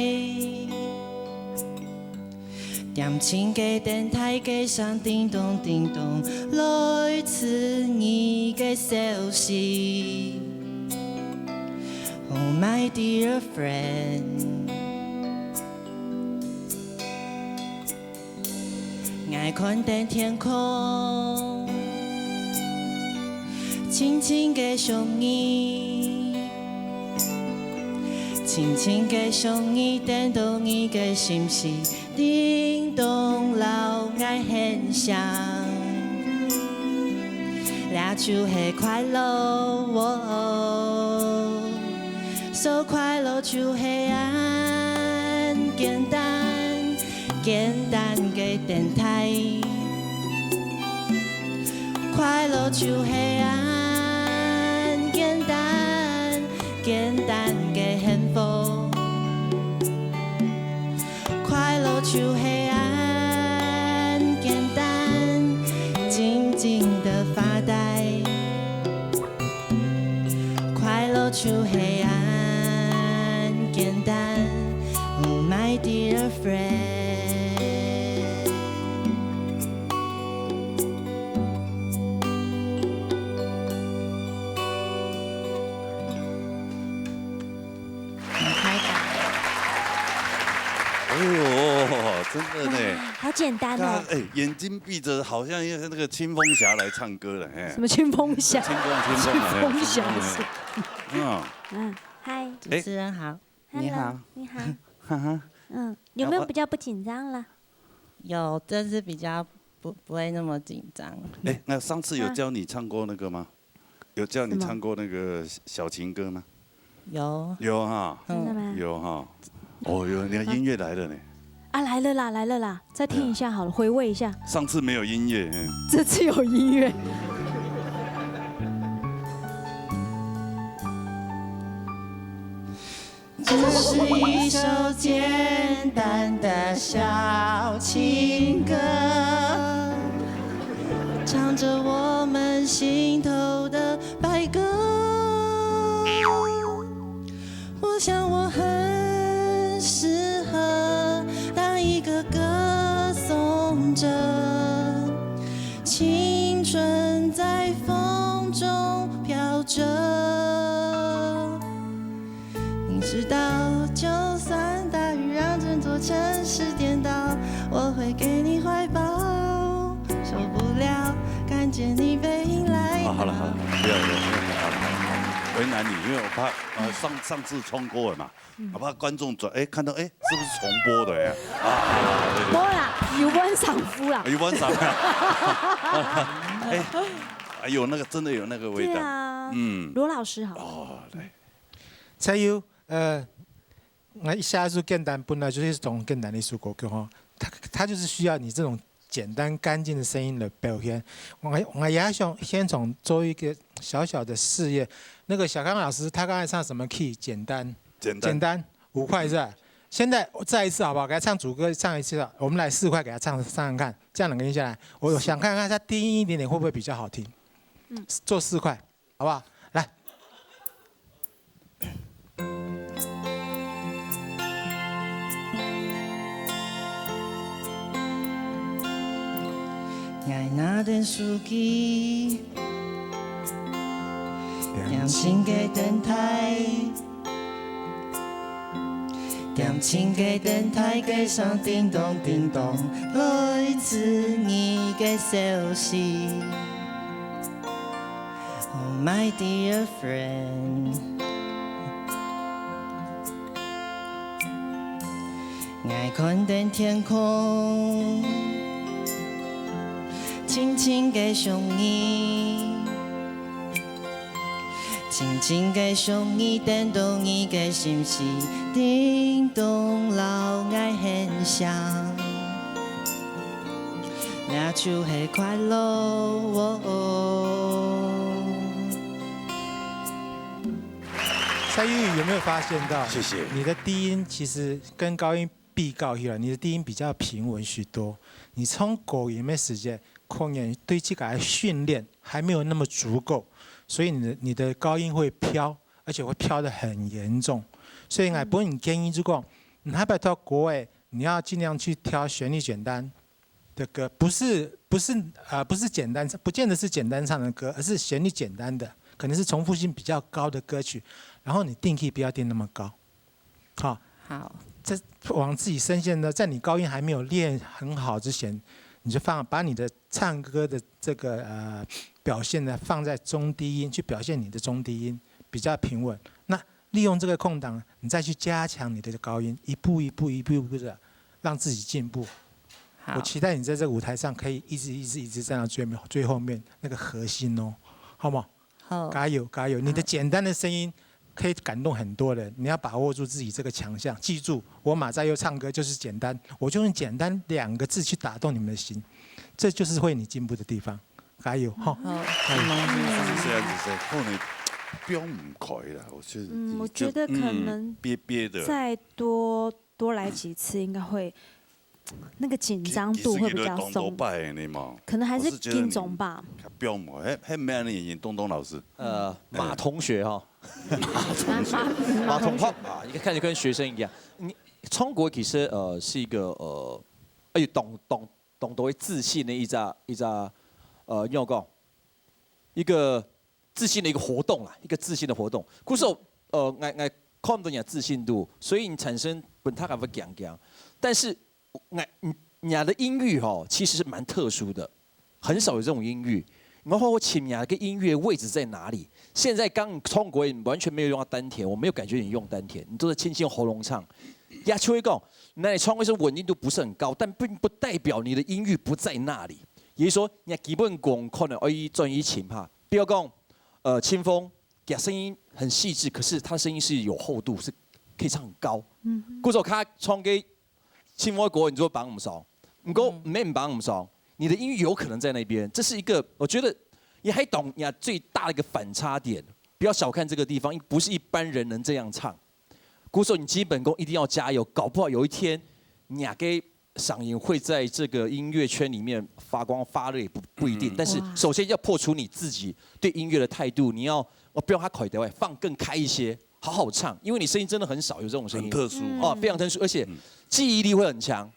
點情嘅電台機上叮咚叮咚，來自你嘅消息。Oh my dear friend， 愛看見天空，輕輕嘅想你。輕輕嘅想你，叮咚你嘅心事，叮咚老愛很響，倆就是快樂，說快樂就是簡單嘅電台，快樂就是簡單嘅幸福，快樂就黑暗，簡單靜靜的發呆，快樂就黑暗，簡單 Oh my dear friend。真的呢，好简单哦。眼睛闭着，好像那个清风侠来唱歌了。什么清风侠？清风侠是。嗨，主持人好，你好，你好。有没有比较不紧张了？有，但是比较不会那么紧张。那上次有教你唱过那个吗？有教你唱过那个小情歌吗？有。有哈。真的吗？有哈。哦，有，你看音乐来了呢。啊，来了啦！再听一下好了，回味一下。上次没有音乐，这次有音乐。这是一首简单的小情歌，唱着我们心头的白鸽。我想我很适合当一个歌颂者，青春在风中飘着。你知道，就算大雨让整座城市颠倒，我会给你怀抱。受不了看见你背影来到。好了，不要，为难你，因为我怕上次冲过了嘛，我怕观众看到是不是重播的呀？不会啦，有温赏夫啦。有温赏有那个真的有那个味道。对啊，罗老师好。哦，来。才有我一下就简单，本来就是一种简单的一首歌曲哈，它就是需要你这种简单干净的声音来表现。我也想先从做一个小小的试验。那个小刚老师他刚才唱什么 key？ 简单5块是吧？现在再一次好不好？给他唱主歌唱一次，我们来4块给他唱看，这样2个音下来，我想看看他低音一点点会不会比较好听。做4块，好不好？来。爱那段书记，两千个电台，两千个电台给上叮咚叮咚，来自你的消息。Oh my dear friend， 爱看见天空。轻轻的想你，轻轻的想你，叮咚你的心事，叮咚老爱很响，那就是快乐。蔡依宇有没有发现到？谢谢。你的低音其实跟高音比较起来，你的低音比较平稳许多。你从高音的时间。空眼对这个训练还没有那么足够，所以你的高音会飘，而且会飘得很严重。所以我本人建议如果你还要到国外，你要尽量去挑旋律简单的歌，不是简单，不见得是简单唱的歌，而是旋律简单的，可能是重复性比较高的歌曲。然后你定 key 不要定那么高，好，这往自己声线呢，在你高音还没有练很好之前。你就把你的唱歌的这个表现呢放在中低音，去表现你的中低音比较平稳。那利用这个空档，你再去加强你的高音，一步一步的让自己进步。我期待你在这个舞台上可以一直站到最后面那个核心哦，好吗？好，加油！你的简单的声音可以感动很多人，你要把握住自己这个强项。记住，我马在佑唱歌就是简单，我就用简单2个字去打动你们的心，这就是会你进步的地方。加油！哈！这样子后面标唔开啦，我觉得可能憋的，再多来几次，应该会那个紧张度会比较松。可能还是紧张吧。标嘛，还没安尼东东老师。马同学哈。马同学啊，一看就跟学生一样。你中国其实是一个懂得自信的要讲一个自信的一个活动啦，一个自信的活动。故事爱看到你自信度，所以你产生本他感觉讲，但是你的音域其实是蛮特殊的，很少有这种音域。然后我请你个音乐位置在哪里？现在刚通过完全没有用到丹田，我没有感觉你用丹田，你都是轻轻喉咙唱。亚秋会讲，那你唱歌是稳定度不是很高，但并不代表你的音域不在那里。也就是说，你基本功可能专一琴哈。比如讲，清风，给声音很细致，可是他声音是有厚度，是可以唱很高。故说他唱给清风国，你就会绑唔上，唔过没唔绑唔上。你的音域有可能在那边，这是一个我觉得你还懂最大的一个反差点，不要小看这个地方，不是一般人能这样唱。鼓手你基本功一定要加油，搞不好有一天你给嗓音会在这个音乐圈里面发光发热也不一定。但是首先要破除你自己对音乐的态度，你要不要他口的放更开一些，好好唱，因为你声音真的很少有这种声音，很特殊哦，非常特殊，而且记忆力会很强。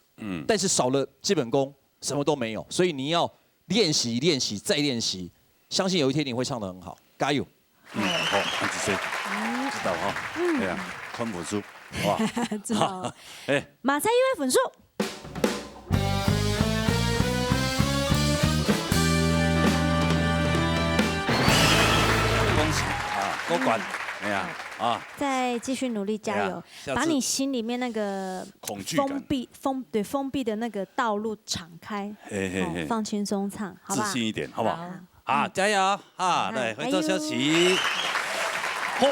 但是少了基本功，什么都没有。所以你要练习、练习再练习，相信有一天你会唱得很好，加油！好，安子生，知道哈？对啊，看不出，哇，知道。哎，马赛意外分数。恭喜啊，过关！哎呀，啊，再继续努力加油，把你心里面那个恐惧感封闭的那个道路敞开，放轻松唱，好吧？自信一点，好不好？啊，加油啊！来，回到消息。好，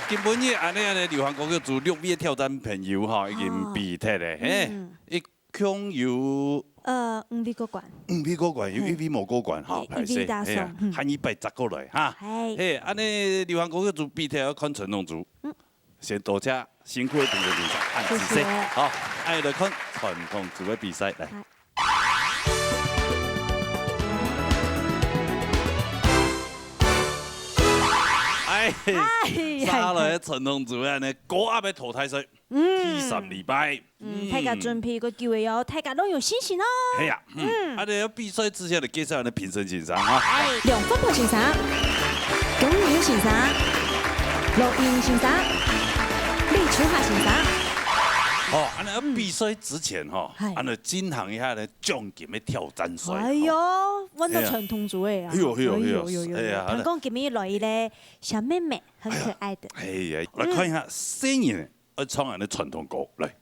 今本日安尼流行歌曲组6位挑战朋友哈，已经比踢咧，嘿，一共有5位过关，5位过关，有1位无过关哈，歹势，哎呀，喊110过来哈，嘿，安尼流行歌曲组比踢要看传统组，先多谢辛苦的评审评审，按仔细，好，爱来看传统组的比赛来。哎，杀来传统组安尼，高压要淘汰赛，第12礼拜。大家准备个机会哦，大家都有信心哦。系呀，啊，你比赛之前就介绍人的评审欣赏啊。梁凤婆欣赏，龚宇欣赏，陆英欣赏，李秋华欣赏。哦，安尼比赛之前吼，安尼进行一下咧奖金的挑战赛。哎呦，我都传统组的啊。哎呦，哎呀，听讲今日来咧小妹妹，很可爱的。哎呀，来看一下新人要唱人的传统歌来。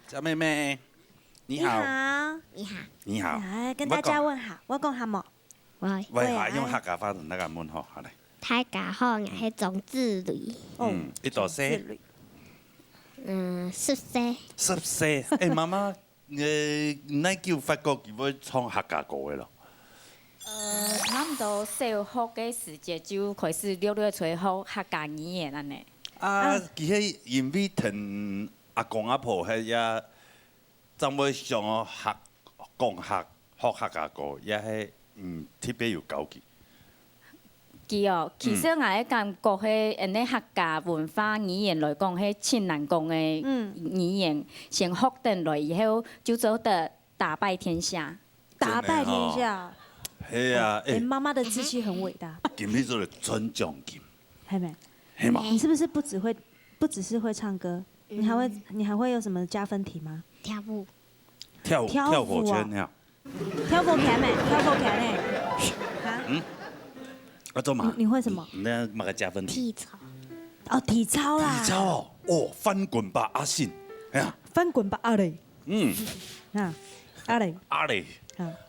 小妹妹，你好。你好。你好。来跟大家问好，我讲下么？喂下用客家话同大家问好，好嚟。大家好，我係種子類。一道say。10歲。10歲，誒媽媽，你叫發覺佢會唱客家歌嘅咯？差唔多小學嘅時節就開始陸陸吹學客家語言啦呢。啊，佢係因為同阿公阿婆係也，怎會上學講學客家歌，也係特別有交集。其實我係感覺係誒客家文化語言來講係真難講嘅語言，先學得來以後就做得打敗天下。打敗天下。係啊，媽媽的志氣很偉大。今日做了準獎金，係咪？係嘛？你是不是不只是會唱歌，你還會有什麼加分題嗎？跳舞。跳火圈呀。跳火片沒？跳火片呢？我做嘛？你會什麼？那買個加分題。體操。哦，體操啦。體操哦，翻滾吧阿信，哎呀。翻滾吧阿磊。啊。阿磊。阿磊。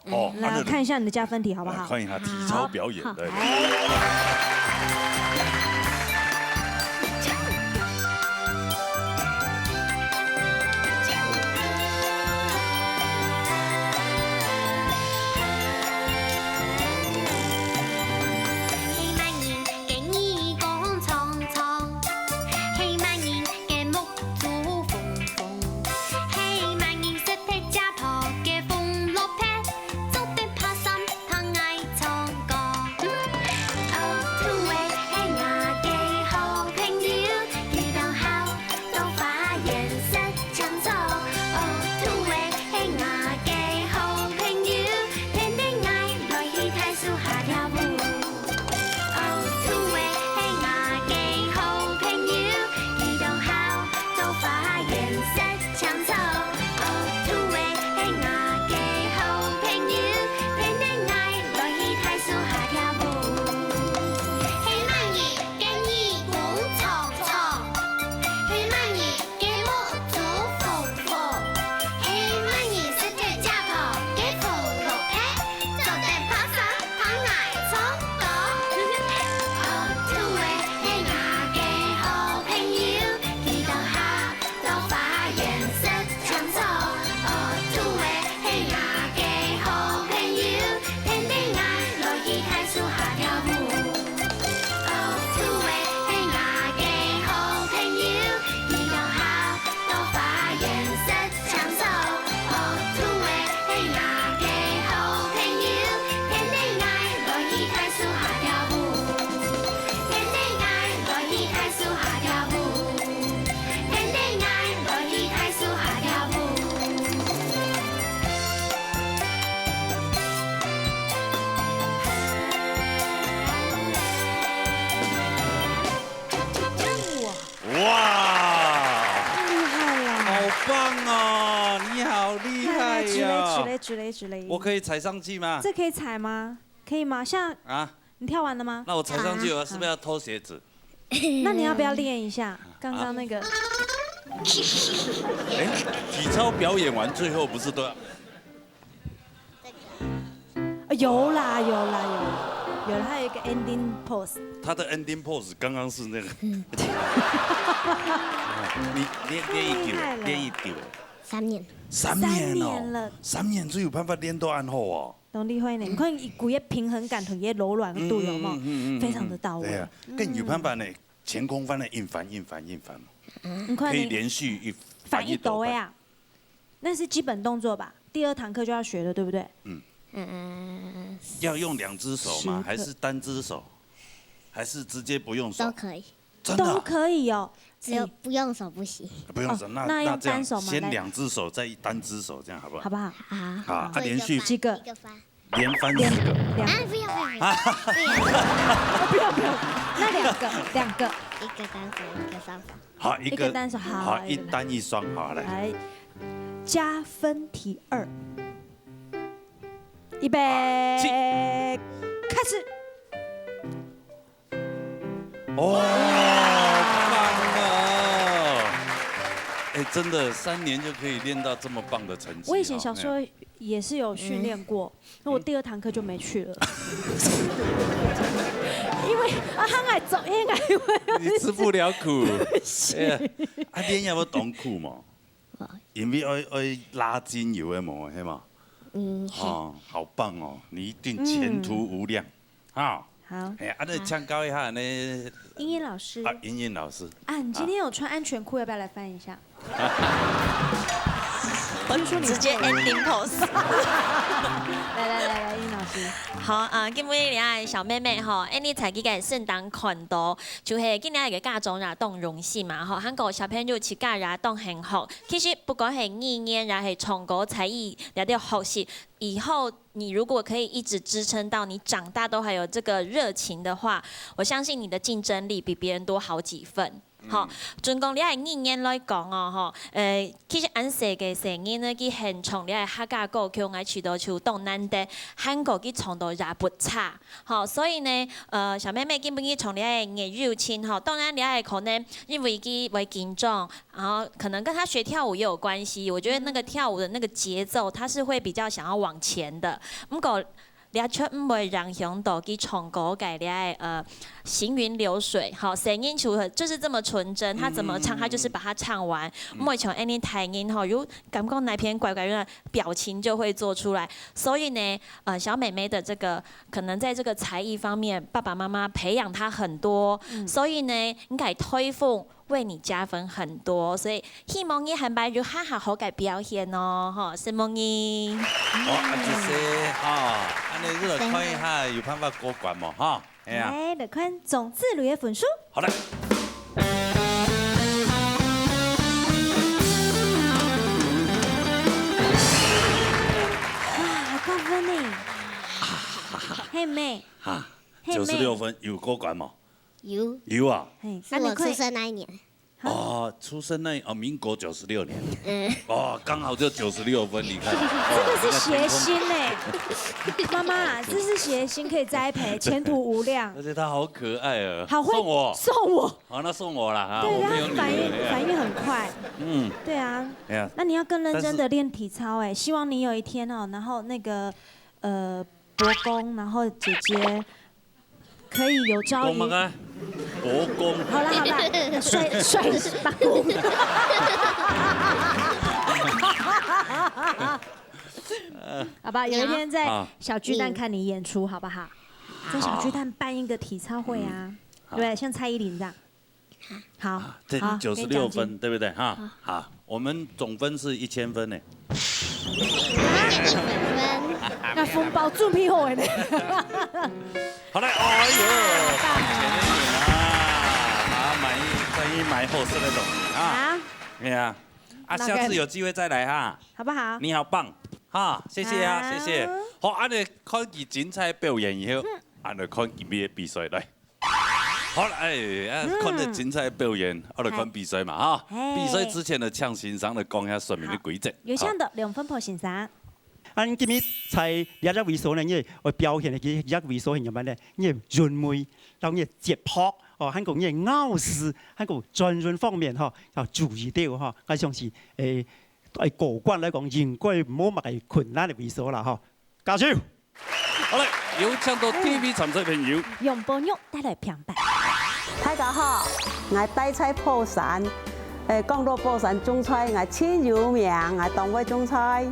哦，来看一下你的加分题好不好？看一下体操表演的。举嘞！我可以踩上去吗？这可以踩吗？可以吗？像啊，你跳完了吗？那我踩上去，我是不是要脱鞋子？那你要不要练一下刚刚那个？哎，体操表演完最后不是都要？有啦，还有一个 ending pose。他的 ending pose 刚刚是那个。你练一丢。3年。3年了，3年就有办法练到安好哦。懂厉害呢，你看伊骨的平衡感同伊柔软的度有没有？非常的到位。对啊，更有办法呢，前空翻的硬翻，可以连续翻一抖呀。那是基本动作吧？第2堂课就要学了，对不对？要用2只手吗？还是单只手？还是直接不用手？都可以。都可以哦。只有不用手不行。不用手，那用单手吗？先2只手，再单只手，这样好不好？好不好？好，连续几个？连翻4个。不要，那2个。一个单手，一个双手。好，一个单手，好，一单一双，好来。加分题2，预备，开始。哦，棒哦！哎，真的3年就可以练到这么棒的成绩。我以前小时候也是有训练过，那我第2堂课就没去了，因为他爱走，你吃不了苦。啊，练要不动苦嘛？因为要拉筋有的嘛，是吗？哦，好棒哦！你一定前途无量，啊！好，哎，那请教一下那英英老师。英英老师。你今天有穿安全裤，要不要来翻一下？直接 ending pose。来，英老师。好今日咧小妹妹吼，你才几个圣诞看到，就是今日个家长也当荣幸嘛吼，韩国小朋友自家也当幸福。其实不管是语言，也是唱歌才艺，也要学习。以后你如果可以一直支撑到你长大都还有这个热情的话，我相信你的竞争力比别人多好几份。吼，盡講你係語言來講哦，吼，其實按世嘅聲音呢，佢現場你係客家歌曲，我取到像東南的韓國佢唱到也不差，吼，所以呢，小妹妹基本佢從你係粵語親，吼，當然你係可能因為佢為緊張，然後可能跟他學跳舞也有關係，我覺得那個跳舞的那個節奏，他是會比較想要往前的，不過。你卻唔會影響到佢唱歌嘅你係行雲流水，好聲音就是這麼純真，他怎麼唱，他就是把它唱完。唔會像 Annie 彈音吼，如感覺那篇怪怪的表情就會做出來。所以呢，小妹妹的這個可能在這個才藝方面，爸爸媽媽培養她很多，所以呢，應該推風。為你加分很多，所以希望你很快就好好嘅表現哦，哈，希望你。好，謝謝哈，安尼你來看一下有辦法過關冇哈？來，來看總字旅嘅分數。好的。哇，好高分呢！嘿妹。哈，96分有過關冇？有。有啊。是我出生那一年。哦，出生那民国96年。哦，剛好就96分，你看。這個是諧星呢，媽媽，這是諧星，可以栽培，前途無量。而且他好可愛啊。好會。送我。好，那送我啦哈。對，他反應很快。嗯。對啊。哎呀。那你要更認真的練體操哎，希望你有一天哦，然後那個伯公，然後姐姐。可以有朝一日。伯公。好啦好啦，帥大姑。好吧，有一天在小巨蛋看你演出，好不好？在小巨蛋辦一個體操會啊，對，像蔡依林這樣。好。這96分，對不對？哈，好，我們總分是1000分呢。那風暴準備好呢？好嘞，哎呦，買好吃的東西啊！哎呀，下次有機會再來哈，好不好？你好棒，哈，謝謝啊，謝謝。好，按你看佢精彩表演以後，按你看今日比賽來。好了，看你精彩表演，我哋看比賽嘛，哈。比賽之前的唱欣賞的講下說明的規則。有請的2分破欣賞。按今日在一隻位數呢，因為我表現嘅一位數係點樣呢？因為潤美，然後因為節拍，哦，喺個因為咬字，喺個轉潤方面嗬，要注意到嗬。我相信喺過關嚟講，應該冇乜係困難嘅位數啦，嗬。加油！好嘞，有請到 TV 參賽朋友。用波肉帶來平白。大家好，我大賽破散，講到破散中賽，我千有名，我當位中賽。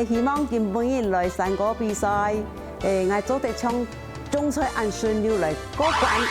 希望今本人來參加比賽，我做得唱中賽按順溜來過關。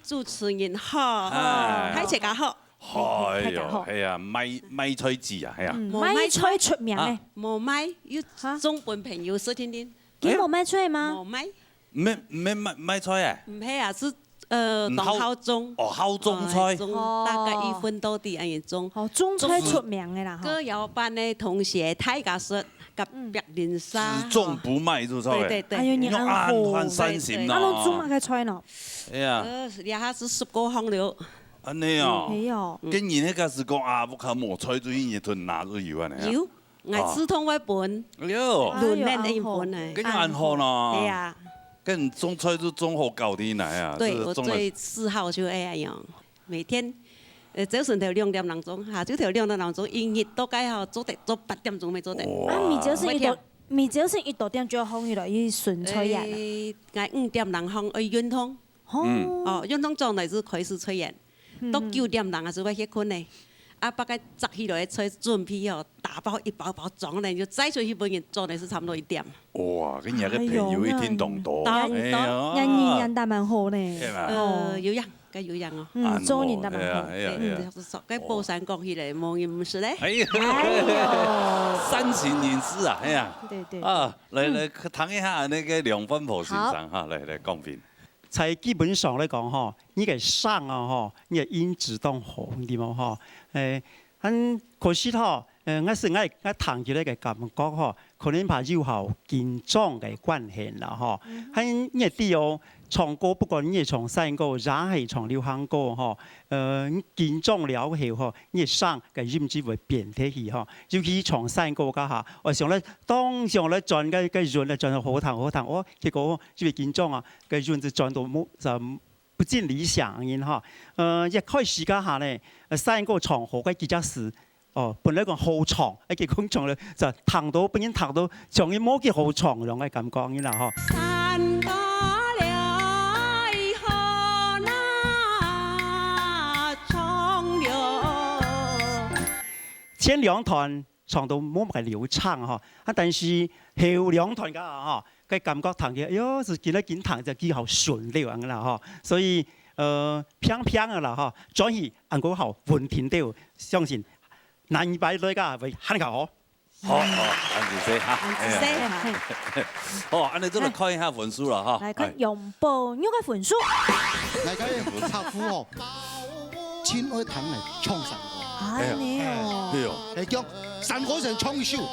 主持人好，睇食家好。係喲，係啊，咪吹字啊，係啊。咪吹出名嘅。冇咪，要中本朋友說聽聽。你冇咪吹嗎？冇咪。咪吹啊？唔係啊，是當敲鐘。哦，敲鐘吹。大概1分多啲安尼鐘。哦，鐘吹出名嘅啦。歌謠班嘅同學大家說。甲白連沙，只中不賣就錯對對，你暗換三線咯。阿龍中嘛佢吹咯。哎呀，你下是10個行了。安尼哦。係哦。竟然迄個是講啊，不靠冇吹水嘢吞拿咗油啊你。有，我刺痛我本。有。亂練一本呢。跟暗號咯。係啊。跟中吹就中好搞啲嚟啊。對，我最嗜好就係樣，每天。早晨頭2點鐘，下晝頭2點鐘，營業都計好做8點鐘未做得。咪早晨1點就放起來，伊順吹人。我5點鐘放去運通，運通做嚟是開始吹人，到9點鐘是要歇困呢。啊，把個摘起來吹準備哦，打包一包包裝嚟，就再出去本人做嚟是差唔多1點。哇，跟住個朋友一天動多，人大蠻好呢。有樣。有樣哦，做人得蠻好。該報山講起來，冇人唔識咧。哎呀，3線人士啊，哎呀，對。啊，嚟談一下那個梁分婆先生哈，嚟講片。在基本上嚟講嗬，呢個聲啊嗬，呢個音質當好啲嘛嗬，很可惜嗬，我談起來嘅感覺嗬，可能怕以後緊張嘅關係啦嗬，很呢啲哦。唱歌不管你係唱新歌，也係唱流行歌嗬。緊張了後嗬，你聲嘅音質會變體去嗬。尤其唱新歌家下，我想咧當上咧轉嘅潤咧轉到好聽，哦結果因為緊張啊，嘅潤就轉到冇就不盡理想嘅嗬。一開始家下咧，新歌唱好嘅幾隻詞，哦本來講好長，結果唱咧就彈到本人彈到唱嘅冇幾好長樣嘅感覺嘅啦嗬。前2段唱到冇乜流暢嗬，但是後2段嘅嗬，嘅感覺彈嘅，哎呦，是見得見彈就幾好順溜咁啦嗬，所以平嘅啦嗬，所以按個好穩定到，相信難以擺對㗎會很好。好，安子姐哈，好，安你都嚟看一下分數啦哈。嚟看用報應該分數。嚟睇插虎哦，千愛藤嚟唱神。係叫神海城唱show，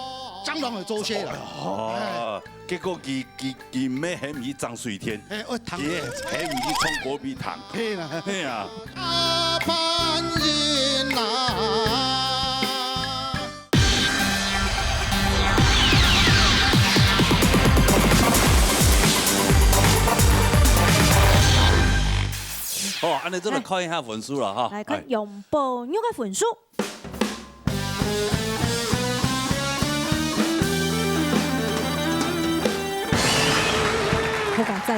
爭兩嚟做車啦。哦，結果佢咩係唔係張水天？係唔係唱國比糖？係啊。阿班燕啊！哦，安尼都嚟看一下分數啦哈。嚟看用報應該分數。好緊張，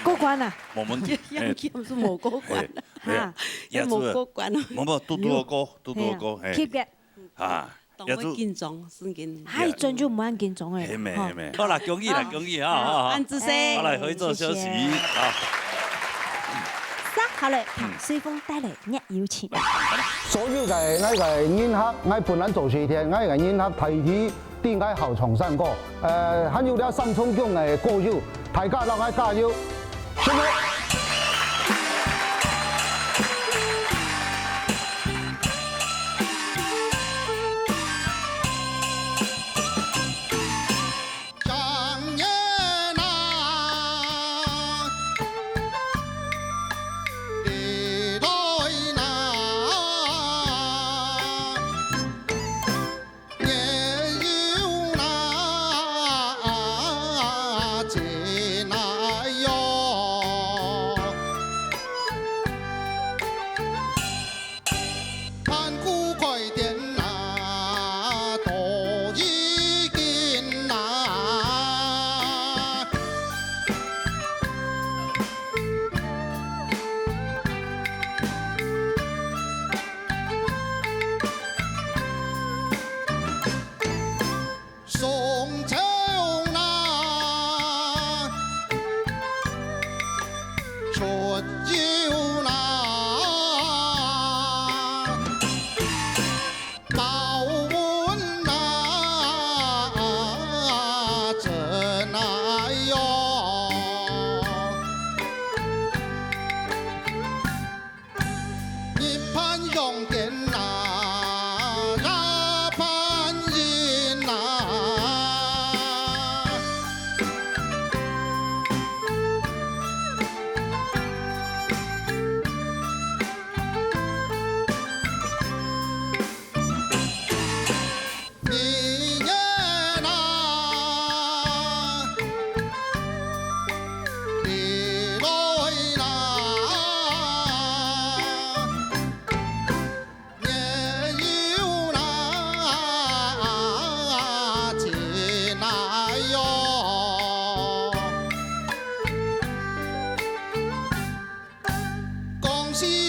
過關啊！冇問題。是冇過關啊！冇過關啊！冇，多個歌。keep 嘅。啊，當會緊張，先緊。係進就唔啱緊張嘅。係咩？好啦，恭喜啊！安子生，好嚟可以做休息啊。好嘞，唐水峰帶來熱有錢。所有嘅嗰個演客，我本來做水天，我個演客提起點解後重新歌，很有啲心衝動嘅歌謠，大家落嚟加油，出嚟！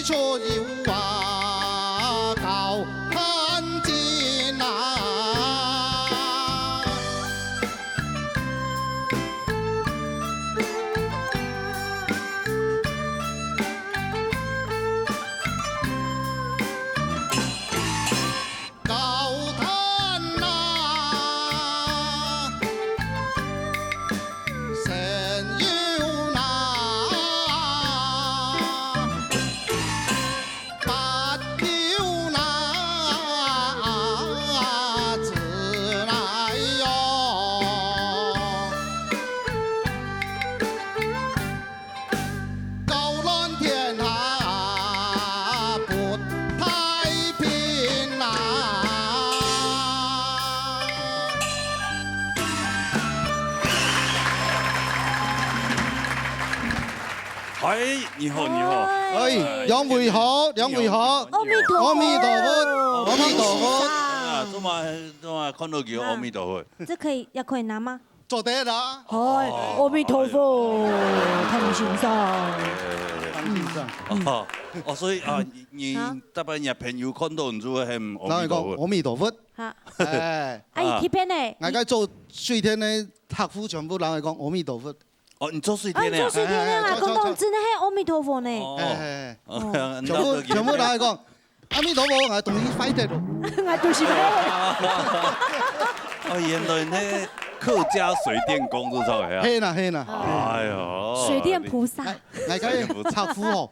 却有啊高攀进啊。哎，你好，你好。哎，两位好，两位好。阿弥陀佛，阿弥陀佛，阿弥陀佛。啊，做嘛看到叫阿弥陀佛。这可以拿吗？坐得啦。哎，阿弥陀佛，唐先生。唐先生。哦，所以啊，你大半日朋友看到你做係阿弥陀佛。阿弥陀佛。嚇。哎。哎，貼片呢？我而做水天的客户全部人嚟講阿彌陀佛。哦，你做水天的啊？做水天的嘛，公公真的係阿彌陀佛呢。全部人嚟講阿彌陀佛，我同你快啲咯。我就是咩？哦，原來呢客家水電工都做嘅啊。係啦，係啦。哎呦。水電菩薩。我而家客戶哦，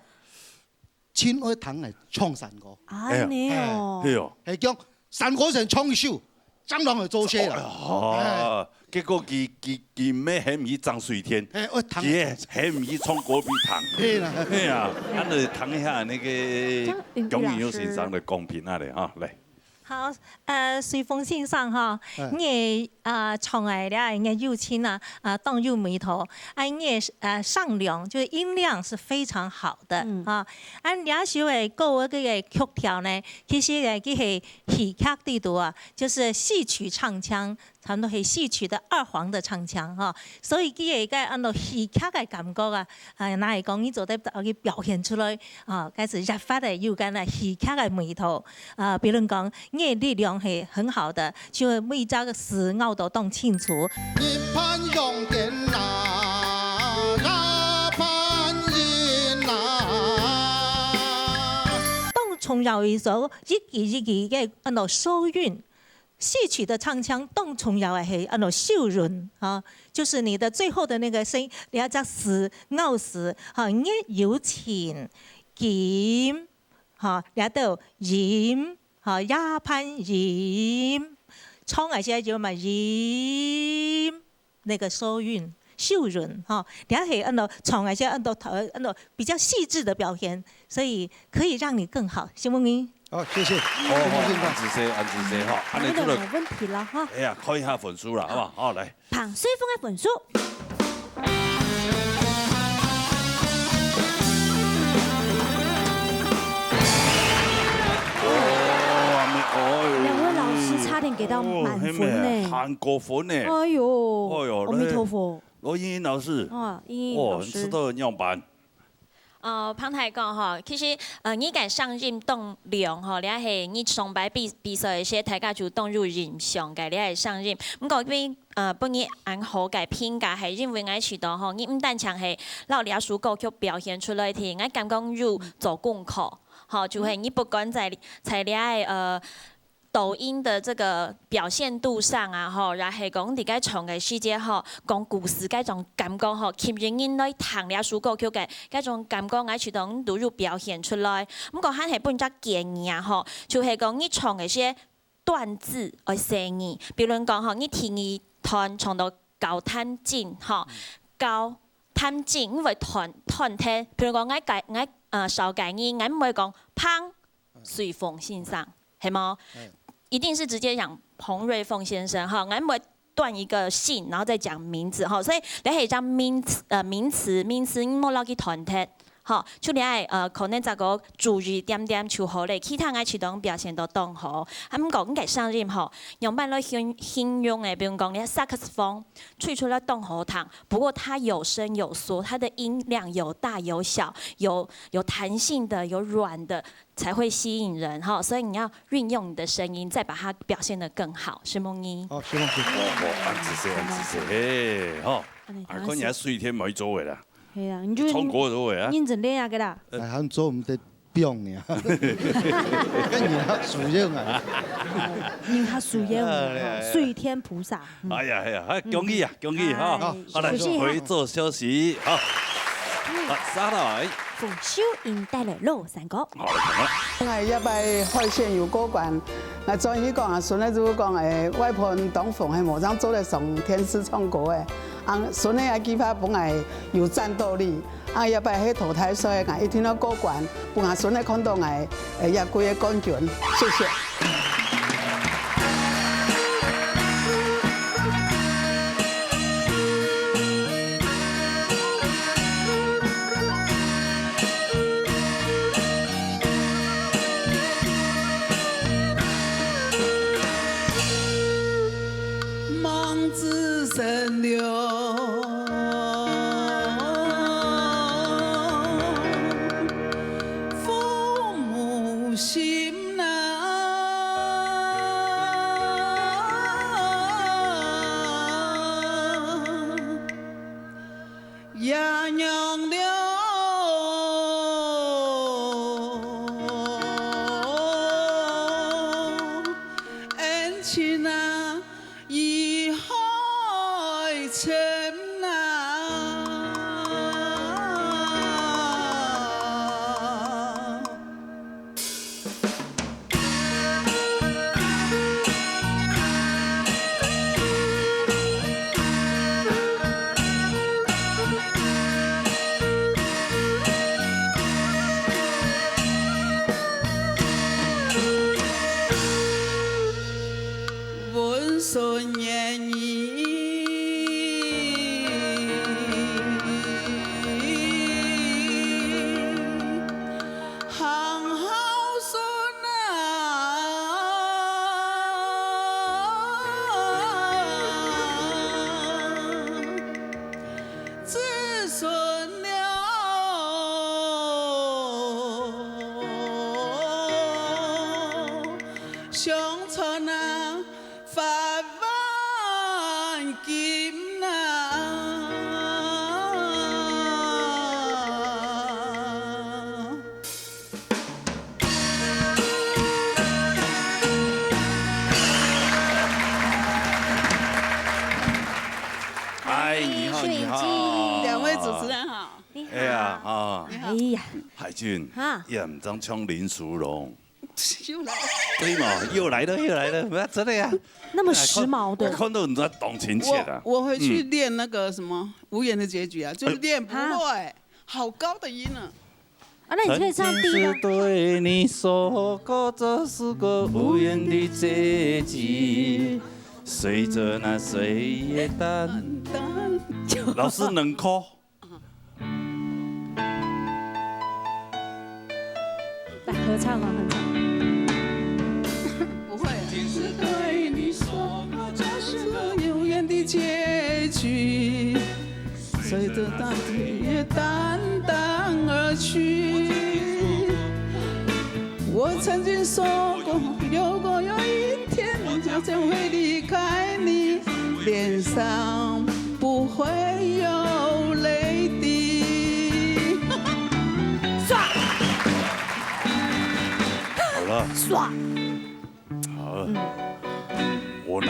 千愛堂嚟唱山歌。哎你哦。係哦。係講山歌成唱秀，真人去做些啦。哦。結果佢咩係唔去裝水天，佢係唔去唱歌比糖。係啊，咱嚟談一下那個龔雲先生的公平啊嚟啊嚟。好，隨風先生哈，你唱來了，你友情啊，動入眉頭，你上梁就是音量是非常好的啊。兩首嘅歌嘅曲調呢，其實咧佢係戲曲地度啊，就是戲曲唱腔，差唔多係戲曲的二黃的唱腔哈。所以佢係按照戲曲嘅感覺啊，那係講你做得佢表現出來啊，開始入發嘅有緊啊戲曲嘅眉頭啊，比如講。你力量係很好的，就每一個詞拗到當清楚。一盤用電啊，那盤音啊。當重要一首一句嘅按照收韻，戲曲的唱腔當重要係按照秀潤啊，就是你的最後的那個聲音，你要將詞拗詞啊，你有情劍嚇，然後音。好，亞攀音，唱那些叫嘛音，那個收韻秀潤哈，然後按照唱那些按照比較細緻的表現，所以可以讓你更好，行不行？好，謝謝。安子謝哈，那就冇問題了哈。哎呀，開一下分數啦，好嘛？好嚟。彭水峰嘅分數。兩位老師差點給到滿分呢，韓國分呢。哎呦，阿彌陀佛。羅英英老師，哦，你知道樣辦？彭太講吼，其實你敢上任動量吼，你係你上擺比賽些大家就動入任上嘅，你係上任。不過因本日按好嘅評價係認為我處到吼，你唔單唱係老李叔歌曲表現出來聽，我感覺如做功課，吼就係你不管在你抖音的這個表現度上啊，吼，然後係講啲個唱嘅世界吼，講故事嗰種感覺吼，吸引人來聽了首歌曲嘅嗰種感覺，我處當都要表現出來。咁個係本質建議啊，吼，就係講你唱嘅些段字嘅聲音，比如講吼，你聽一段唱到高探進，吼，高探進，因為段聽，譬如講我少解音，我唔會講彭水峰先生，係冇？一定是直接講彭瑞鳳先生哈，我唔會斷一個姓，然後再講名字哈，所以你係將名詞，你冇攞去團體吼，就你爱可能这个注意点就好咧，其他爱启动表现都当好。他们讲嘅上任吼，用慢来形容诶，比如讲你萨克斯风吹出来当好糖，不过它有声有缩，它的音量有大有小，有弹性的，有软的。 才会吸引人哈，所以你要运用你的声音，再把它表现得更好，是梦一。哦，是梦一。安子，嘿，吼，啊，看人水天冇做嘅啦。系啊，你就唱歌做嘅啊。认真练下个啦。哎，他们做我们的病呢。跟你他属肉啊。因为他属肉，水天菩萨。哎呀，恭喜啊，恭喜哈！好来，回座休息，好。沙来。 丰收因带来肉三个。我一摆海鲜油锅馆，我专去讲啊，孙子如讲诶，外婆当凤诶，无当做咧上天师唱歌诶，孙子也记法本来有战斗力，一摆去投胎所以我一听到锅馆，本来孙子看到我也规个冠军，谢谢。 神流，父母心难，呀娘了，恩情啊。 前难，问孙言语。 乡村啊，发万金啊！哎，你好，你好，两位主持人好。哎呀，啊，哎呀，海俊，也唔当唱林淑荣。 又来了，对嘛？又来了，不要真的呀！那么时髦的，看到人家懂亲切的。我回去练那个什么无言的结局啊，就是练不会，好高的音啊！啊，那你可以唱低的。对你说过这是个无言的结局，随着那岁月淡淡。老师能哭。 来合唱啊，合唱。不会。是对你说过这是个永远的结局，随着大地也淡淡而去。我曾经说过，有一天我将会离开你，脸上不会有泪滴。刷。 好了，耍，好，我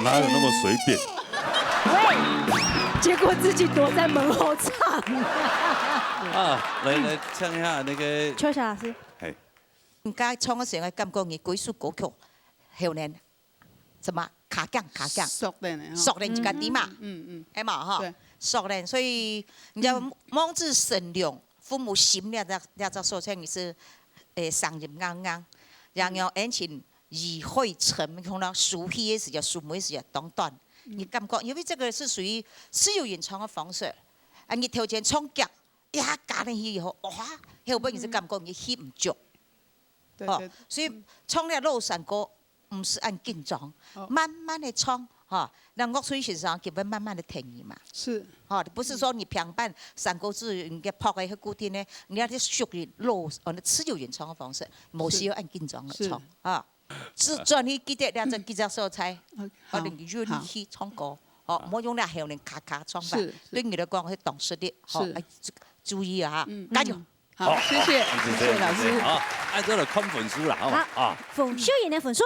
哪有那么随便？喂，结果自己躲在门后唱。啊，来唱一下那个。邱小老师。嘿。唔该，唱嘅时候，感觉你几首歌曲后年什么卡降，熟练熟练一个点嘛，系嘛哈，熟练，所以你知望子成龙。 父母心了，这说成你是，上任啱啱，然后恩情已会成，可能熟悉的时候、熟悉的时候当断。你感觉，因为这个是属于自由演唱的方式，啊，日头前冲脚，一下加进去以后，哇，后尾伊是感觉伊翕唔足，哦，所以冲了肉山歌唔是按紧张，慢慢的冲，哈，那乐水先生基本慢慢的填你嘛，是，哦，不是说你平板山歌是人家泡个固定呢，你要去属于肉，那持久原创的方式，冇需要按紧张的冲啊。是专业记得两只记者素材，我哋愿意唱歌，哦，唔好用那后人咔咔唱法，对你来讲是懂实力，好，注意啊，加油！好，谢谢老师。好，按照了看分数了，好嘛？啊，冯秀妍的分数。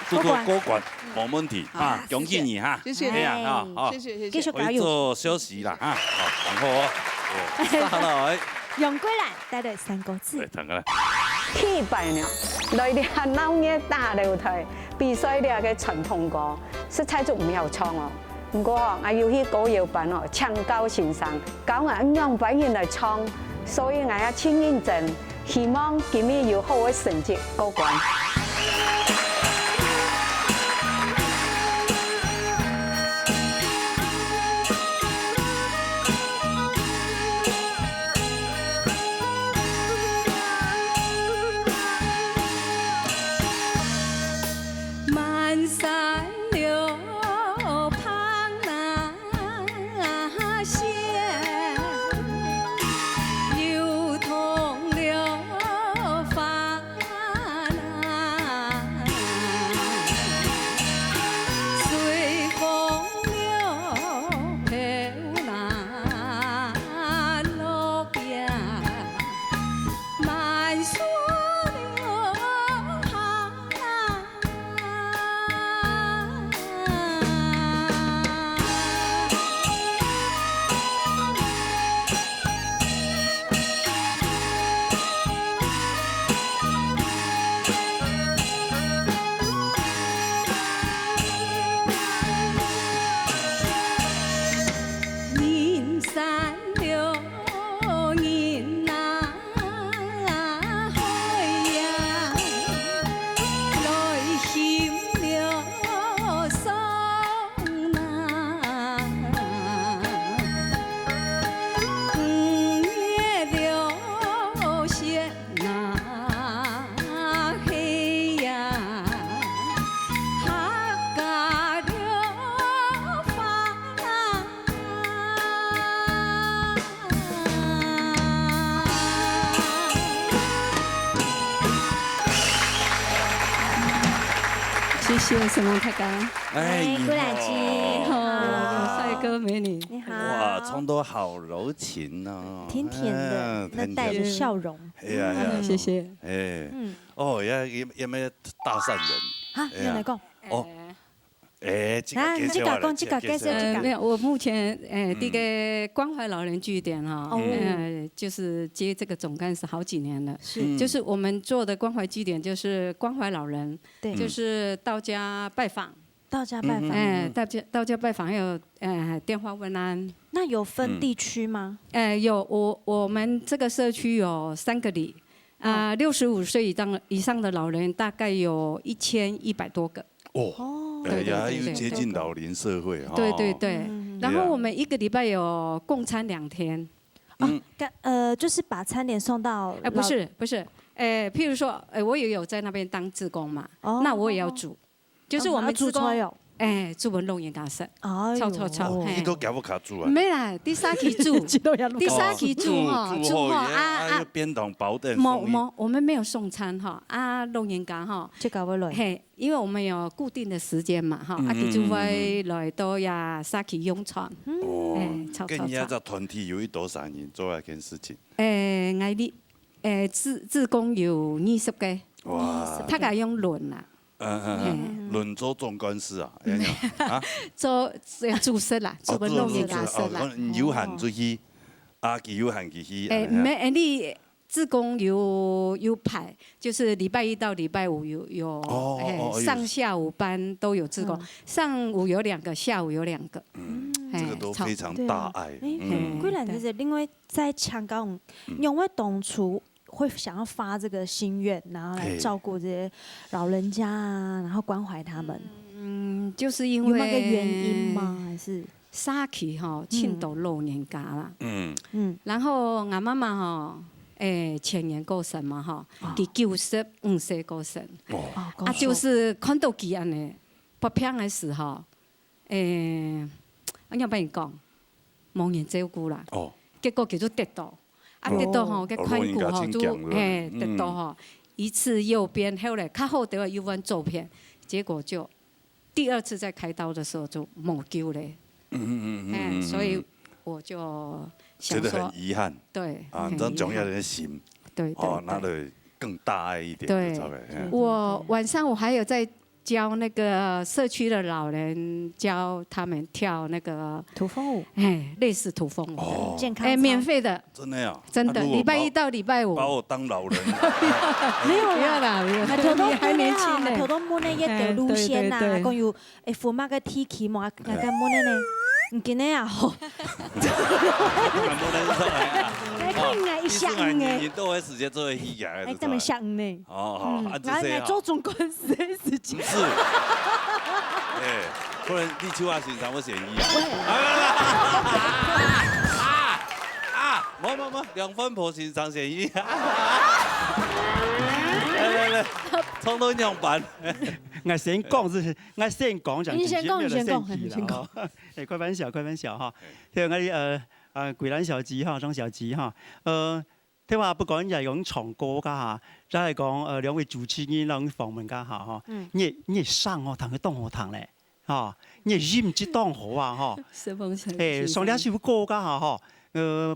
这个过关没问题啊，恭喜你哈！谢谢你啊，好，谢谢，继续加油。做休息啦啊，好，然后上来。用归来带来3个字。对，等下来。去拜年，来练老嘢大楼台，比赛了嘅传统歌，实在就唔晓唱哦。不过我要去歌谣班哦，唱高先生教我让别人来唱，所以我要请认真，希望今年有好嘅成绩过关。谢谢沈龙太高，哎，郭乃基，好，帅哥美女，你好，哇，唱得好柔情哦，甜甜的，那带着笑容，哎呀呀，谢谢，哎，哦，也没大善人，啊，你来讲，哦。哎，这个介绍这个。没有，我目前这个关怀老人据点哈，就是接这个总干事好几年了。是。就是我们做的关怀据点，就是关怀老人，对，就是到家拜访。到家拜访。到家拜访，还有电话问安。那有分地区吗？有，我们这个社区有3个里，65岁以上的老人大概有1100多个。哦。对，也有接近老龄社会哈。对对对，然后我们1个礼拜有共餐2天。就是把餐点送到。不是，譬如说，我也有在那边当志工嘛，那我也要煮，就是我们志工。做運動員教室，臭，你都搞不卡住啊？沒啦，第三期住，第三期住哈，住哈便當包的。冇，我們沒有送餐哈，農員教哈，就搞不來。嘿，因為我們有固定的時間嘛哈，佢就會來到呀三期用餐。臭。跟人家個團體有多少人做一件事情？志工有20個，哇，他家用輪啦。輪做總幹事啊？做主席啦，做運動員教室啦。有限出去，佢有限去去。沒，你志工有排，就是禮拜1到禮拜5有上下午班都有志工，上午有2個，下午有2個。這個都非常大愛。歸來就是另外在香港，因為當初会想要发这个心愿，然后来照顾这些老人家啊，然后关怀他们？就是因为有没有个原因吗？还是早起庆祝老年家啦。然后我妈妈前年过生嘛佢95岁过生。就是看到佢安尼不平的时候，我要帮你讲，无人照顾啦。结果佢就跌倒，跌倒个髋骨就跌倒一次右边，后来较好的有份照片，结果就第2次在开刀的时候就没救嘞。所以我就想说，觉得很遗憾。对，这种重要的心。对，那就更大爱一点。对，我晚上我还有在教那个社区的老人，教他们跳那个土风舞，类似土风舞，健康免费的。真的呀？真的，礼拜1到礼拜5。把我当老人？没有啦，你还年轻呢。頭都冇呢一條路線啊，講要扶乜嘅天氣冇，個冇呢呢，唔見呢啊好。一下你都会时间做会起来，这么像呢？好，来做总公司的事情。是，不然立秋啊，寻常会嫌疑冇，2分婆寻常嫌疑。来，通通用板。我先讲就是我先讲就你先讲，开玩笑哈。像我桂蘭小姐哈，張小姐哈，聽話不講就係講唱歌噶嚇，就係講兩位主持人兩訪問噶嚇哈，你上學堂去當學堂咧，嚇，你音質當好啊嚇，上兩首歌噶嚇哈，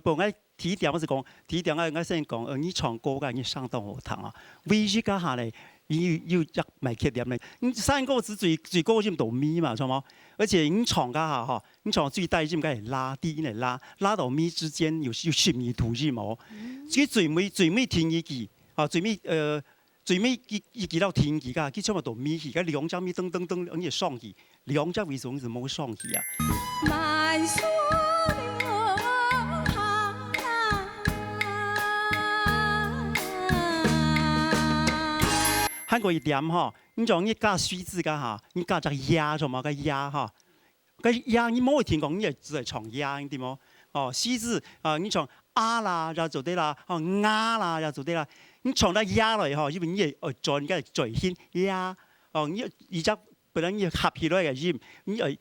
不我提點我就講，提點我先講，你唱歌噶你上當學堂啊，唯一噶嚇咧。要一咪缺點咧，你3個字最高音到咪嘛，錯冇？而且你唱家下嗬，你唱最低音梗係拉低嚟拉到咪之間有12度音冇。佢最尾聽一句啊，最尾一句到聽句㗎，佢唱到到咪去，而2隻咪噔噔噔，而且雙去，2隻為什麼是冇雙去啊？韓國一點吼，你講你加水字噶嚇，你加隻鴨做嘛個鴨嚇，個鴨你冇聽講，你係只係唱鴨對冇？水字你唱啦就做啲啦，啦就做啲啦，你唱得鴨嚟嗬，因為你係轉嘅最輕鴨，你而家本來你合起來嘅音，你係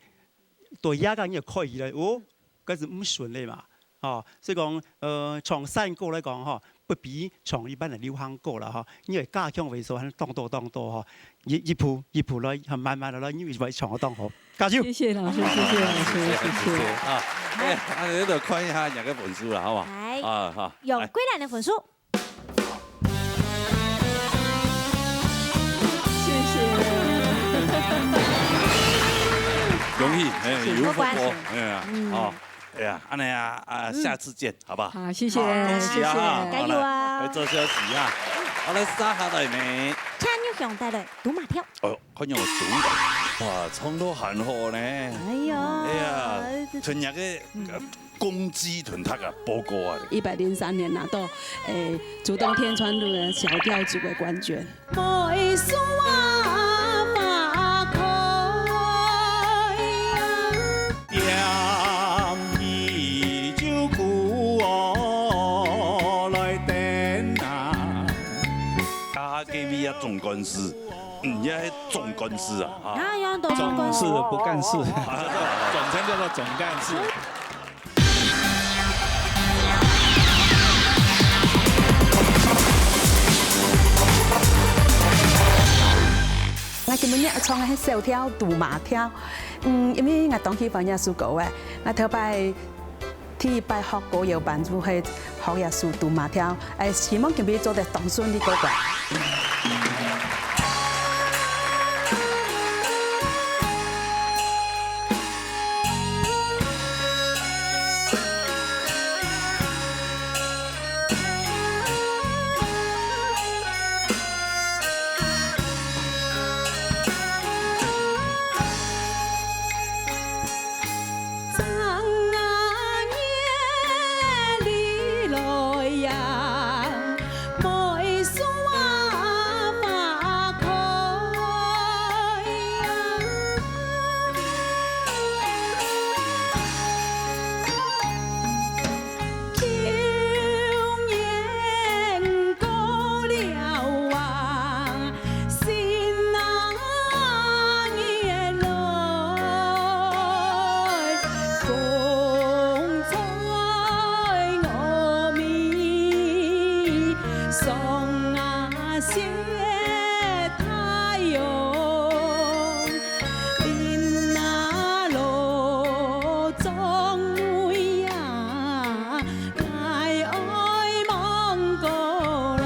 對鴨嘅你可以嚟，嗰是唔順利嘛，所以講唱山歌嚟講嗬。不比唱一般的流行歌了哈，因為加強為數很當多哈，一步來，很慢慢的來，因為為唱得當好。加油！謝謝老師，謝謝啊！喺度看一下兩個分數啦，好嘛？好。有桂蘭的分數。謝謝。恭喜，有福報，哎呀，安尼啊，下次見，好不好？好，謝謝，恭喜啊！加油啊！來做消息啊！我來撒下來呢。參與上帶來賭馬跳。看有賭，哇，唱到很好呢。哎呀，全日嘅公雞團體啊，報告啊！103年拿到竹東天川路的小跳組的冠軍。总干事，也总干事啊！哪有都总干事不干事，总称叫做总干事。我今日創嘅小跳、賭馬跳，因為我當起放耶穌歌嘅，我頭擺去拜學歌謠班就去學耶穌賭馬跳，希望今日做得當順利過關。夢送啊些太阳，林啊路总为啊，爱爱望过来。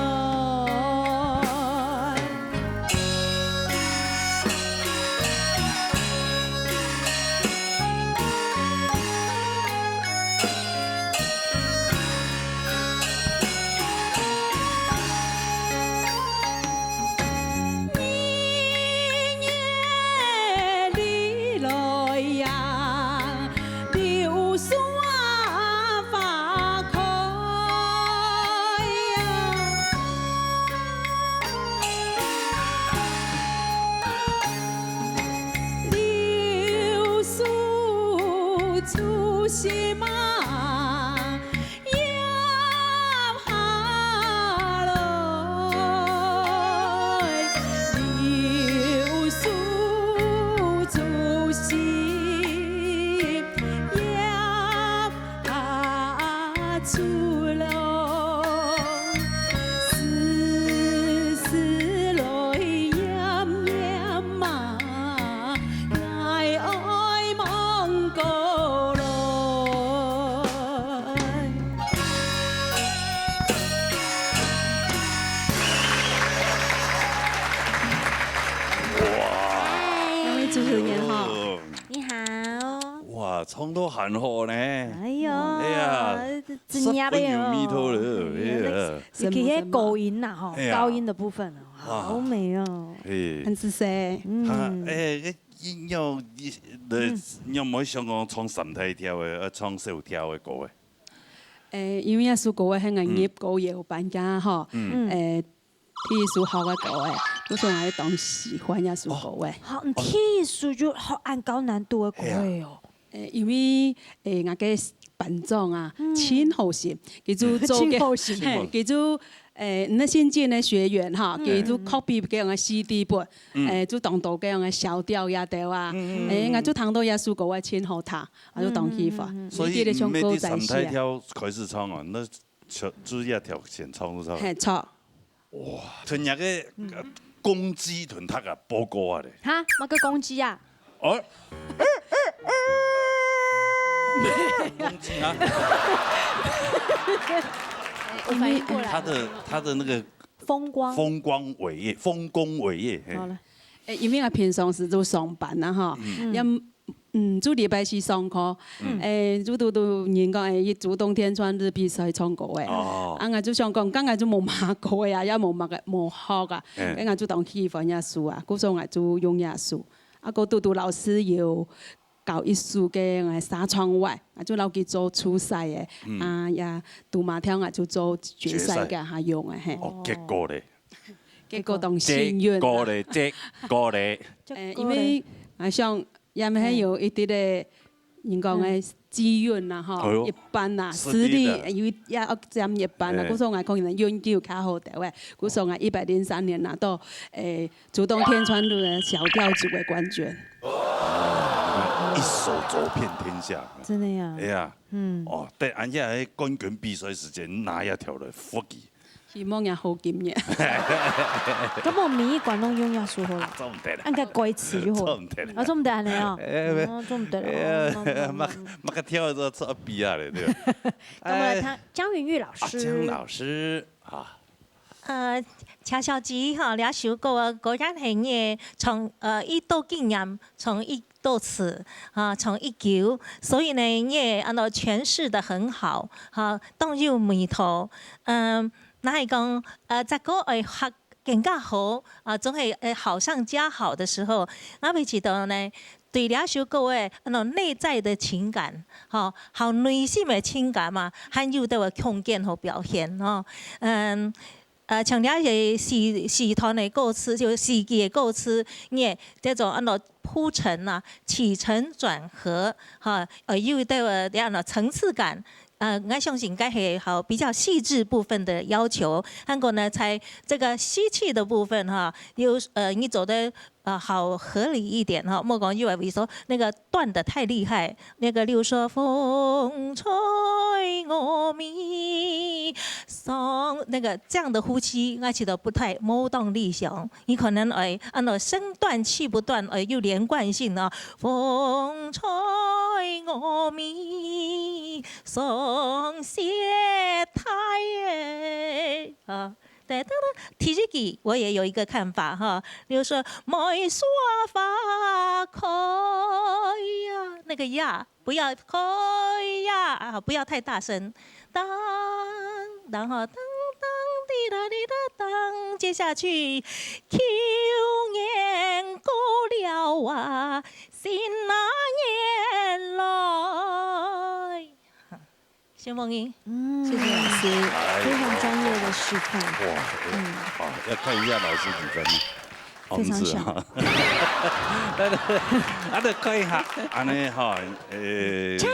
出心啊，也下来，流苏出心也下出来，丝丝来炎炎嘛，爱爱望过来。两位主持人好，你好。哇，唱到寒河呢！哎呦，哎呀，真呀十分有味道了，哎呀，是给些高音呐哈哎，呀高音的部分哦，好美哦，哎，很仔细。哎，你有冇想讲唱三台跳的，唱小跳的歌的？因为也是歌喺藝業歌謠版家吼，體術學嘅歌誒，嗰種係當喜歡也是歌誒。好，技术就好按高難度的歌哦。因為我嘅班長啊，陳浩信，佢就做嘅，佢就那先進嘅學員哈，佢就 copy 嘅樣嘅 CD 本，就當到嘅樣嘅小調也得啊，我就聽到也是歌嘅陳浩他，我就當起法。所以唔係啲三台跳開始唱啊，那主要跳先唱咗。係錯。哇！屯日嘅公雞屯塔啊，播歌啊咧。哈，乜個公雞啊？哦。公雞啊！我翻译過來。他的那個風光偉業，豐功偉業。好了，因為我平常時都上班啦哈，做禮拜四上課，做到人講伊主動天窗日比賽唱歌誒，我就想講，今日就冇馬歌呀，也冇學啊，我就當氣氛也書啊，嗰時候我就用也書，個杜老師有教藝術嘅沙窗外，我就留佢做初賽嘅，也杜馬跳我就做決賽嘅下用嘅嘿。哦，結果咧？結果當幸運。結果咧。因為我想。也咪有一啲嘅人講嘅資源啊，嗬，一般啊，實力有也佔一般啊。嗰時候我講人研究較好啲嘅，嗰時候我103年拿到主動天窗嘅小調組嘅冠軍。一手走遍天下。真的呀。哎呀，哦，但人家喺冠軍比賽時間哪一條嚟福記？希望也好經驗。咁我民意廣東用也說好啦，做唔得啦，按個歌詞就好。做唔得啦，做唔得安尼哦。做唔得啦。乜個跳都做比啊咧，對。咁我來聽江云玉老師。江老師啊。恰小姐哈，兩首歌果然係嘅，從一到經驗，從一到詞啊，從一九，所以呢，也按照詮釋得很好，哈，動入眉頭，那係講隻歌係學更加好，總係好上加好的時候，我會覺得呢，對兩首歌嘅內在的情感，哈，好內心嘅情感嘛，很有得個空間和表現，哈，像了係戲團嘅歌詞，就戲劇嘅歌詞，也這種鋪陳啊，起承轉合，哈，有得個這樣的層次感。我相信應該係好比較細緻部分的要求。韓國呢，在這個吸氣的部分哈，有你走的好合理一点哈，莫讲因为说那个断的太厉害，那个例如说风吹我咪松，那个这样的呼吸，我觉得不太冇动力想，你可能按照声断气不断又连贯性啊，风吹我咪松懈太啊。对，提这个我也有一个看法哈，比如说没说法可呀，那个呀不要可呀啊，不要太大声，当然后当滴答滴答当，接下去秋年过了啊，新那年来。谢梦英，谢谢老师，非常专业的示范。哇，好，要看一下老师几分。非常小。啊，得看一下，安尼哈，请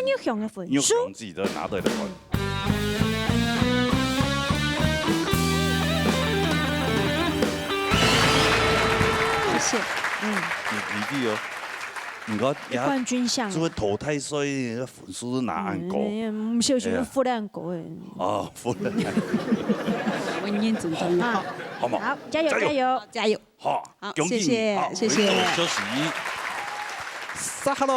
玉雄的分数，玉雄自己都拿对了分。谢谢，你弟哦。冠军相，做头太衰，分数都拿按高。唔少少负担高诶。哦，负担。我认真真好，好嘛。好，加油加油加油！好，谢谢谢谢。休息。撒下来。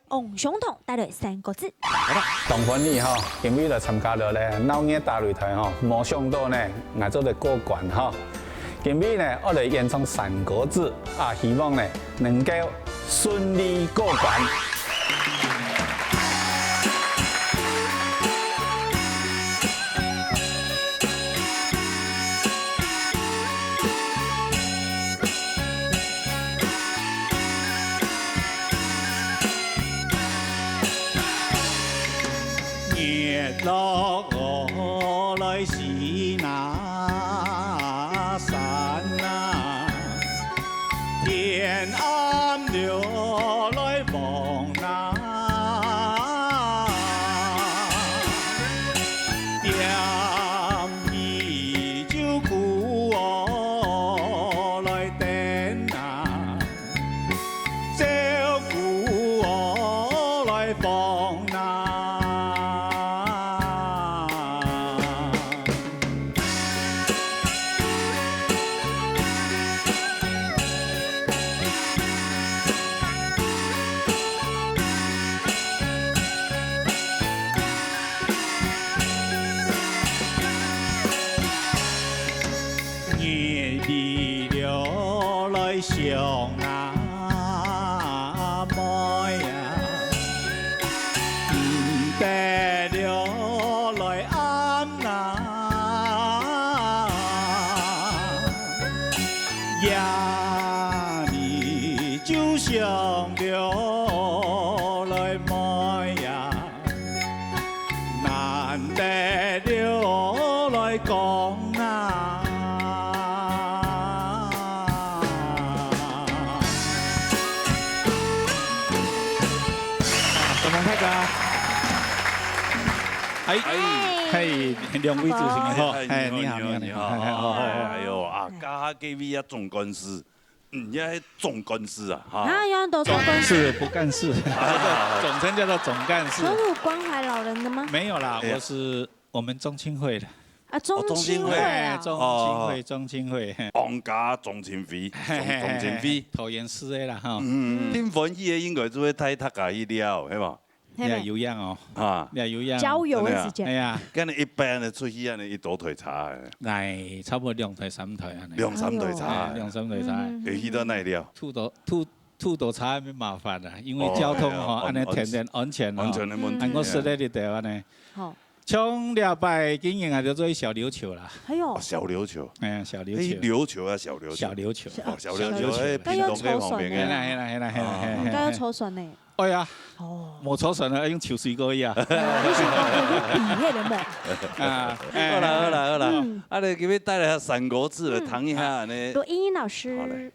翁总统带来3个字。好了，当番呢哈，今日来参加了咧老年大擂台哈，没想到呢，我做嚟过关哈。今日呢，我嚟演唱3个字啊，希望呢能够顺利过关。日落我来是那山啊，天暗了来望那，点依旧故我来等啊，照顾我来放那。上那么呀，唔得了来暗那，呀你就上了来么呀，难得了来讲啊。嘿，两位主持人好，哎，你好，你好，哎呦啊，加给你啊总干事，也总干事啊，哈，啊，有很多总干事不干事，总称叫做总干事。所有关怀老人的吗？没有啦，我是我们中青会的。啊，中青会啊，中青会，王家中青会，中青会，桃园市的啦哈。听翻译的应该做太读家去了，是吧？你也有样哦，啊，你也有样，郊游的时间。哎呀，跟你一般的出去啊，你一多腿茶，来差不多2腿3腿啊，2-3腿茶，2-3腿茶，会去到那了。吐到茶没麻烦啦，因为交通吼，安尼天然安全哦，安我说的台湾呢。好。从了拜经营啊，就做小琉球啦。还有小琉球，哎呀，小琉球。琉球啊，小琉球。小琉球。小琉球，哎，屏东那旁边的。嘿应该要抽选呢。哎呀，冇抽选啊，用抽水果呀。啊，好啦，啊，你今日带来3个字来谈一下呢。罗茵茵老师。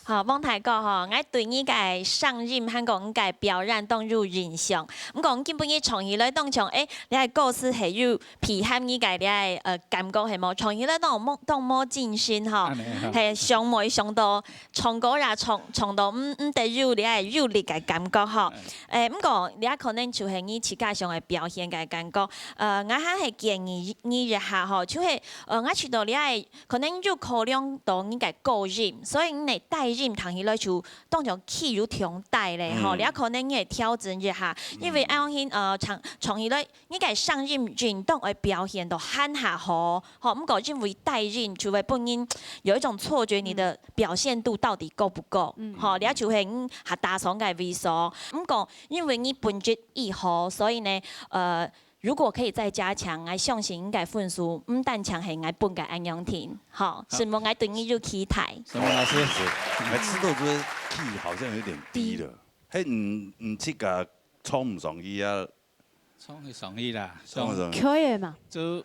好，汪太哥吼，我对你嘅上任和讲你嘅表演当入印象。咁讲基本嘅创意咧，当从你嘅故事係要皮喊你嘅你嘅感覺係冇創意咧，當冇進心吼，係上每上到唱歌呀，唱到得有你係有力嘅感覺吼。咁講你可能就係你自家上嘅表現嘅感覺。我係建議你一下吼，就係我知道你係可能要考量到你嘅個人，所以你嚟帶。談起來就當種氣有強大咧，吼，你可能會調整一下，因為啱先從起來，你嘅上任運動嘅表現都很下好，吼，咁個因為帶人就會本人有一種錯覺，你的表現度到底夠不夠，吼，你就係下打上嘅微數，咁個因為你本質亦好，所以呢，如果可以再加強，我相信應該分數唔單強係我本嘅安樣聽，好，是冇我對你有期待。什麼老師？我知道這個 key 好像有點低了，迄唔即個衝唔上去啊？衝會上去啦，可以嘛？就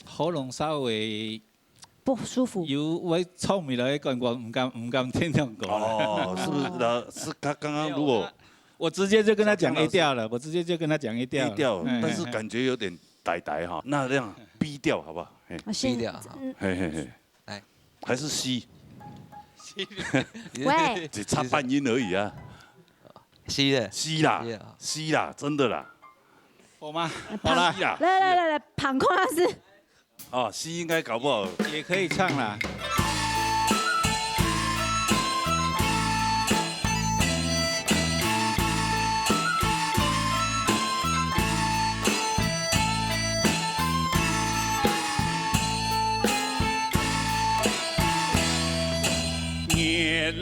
喉嚨稍微不舒服。有我衝唔來講，我唔敢聽聽講。哦，是不是？是他剛剛如果。我直接就跟他講 A 調了，我直接就跟他講 A 調。A 調，但是感覺有點呆哈。那這樣 B 調好不好？B 調，嘿嘿嘿，來，還是 C。喂，只差半音而已啊。C 的 ，C 啦 ，C 啦，真的啦。好嗎？好啦，來，旁觀老師。哦 ，C 應該搞不好也可以唱啦。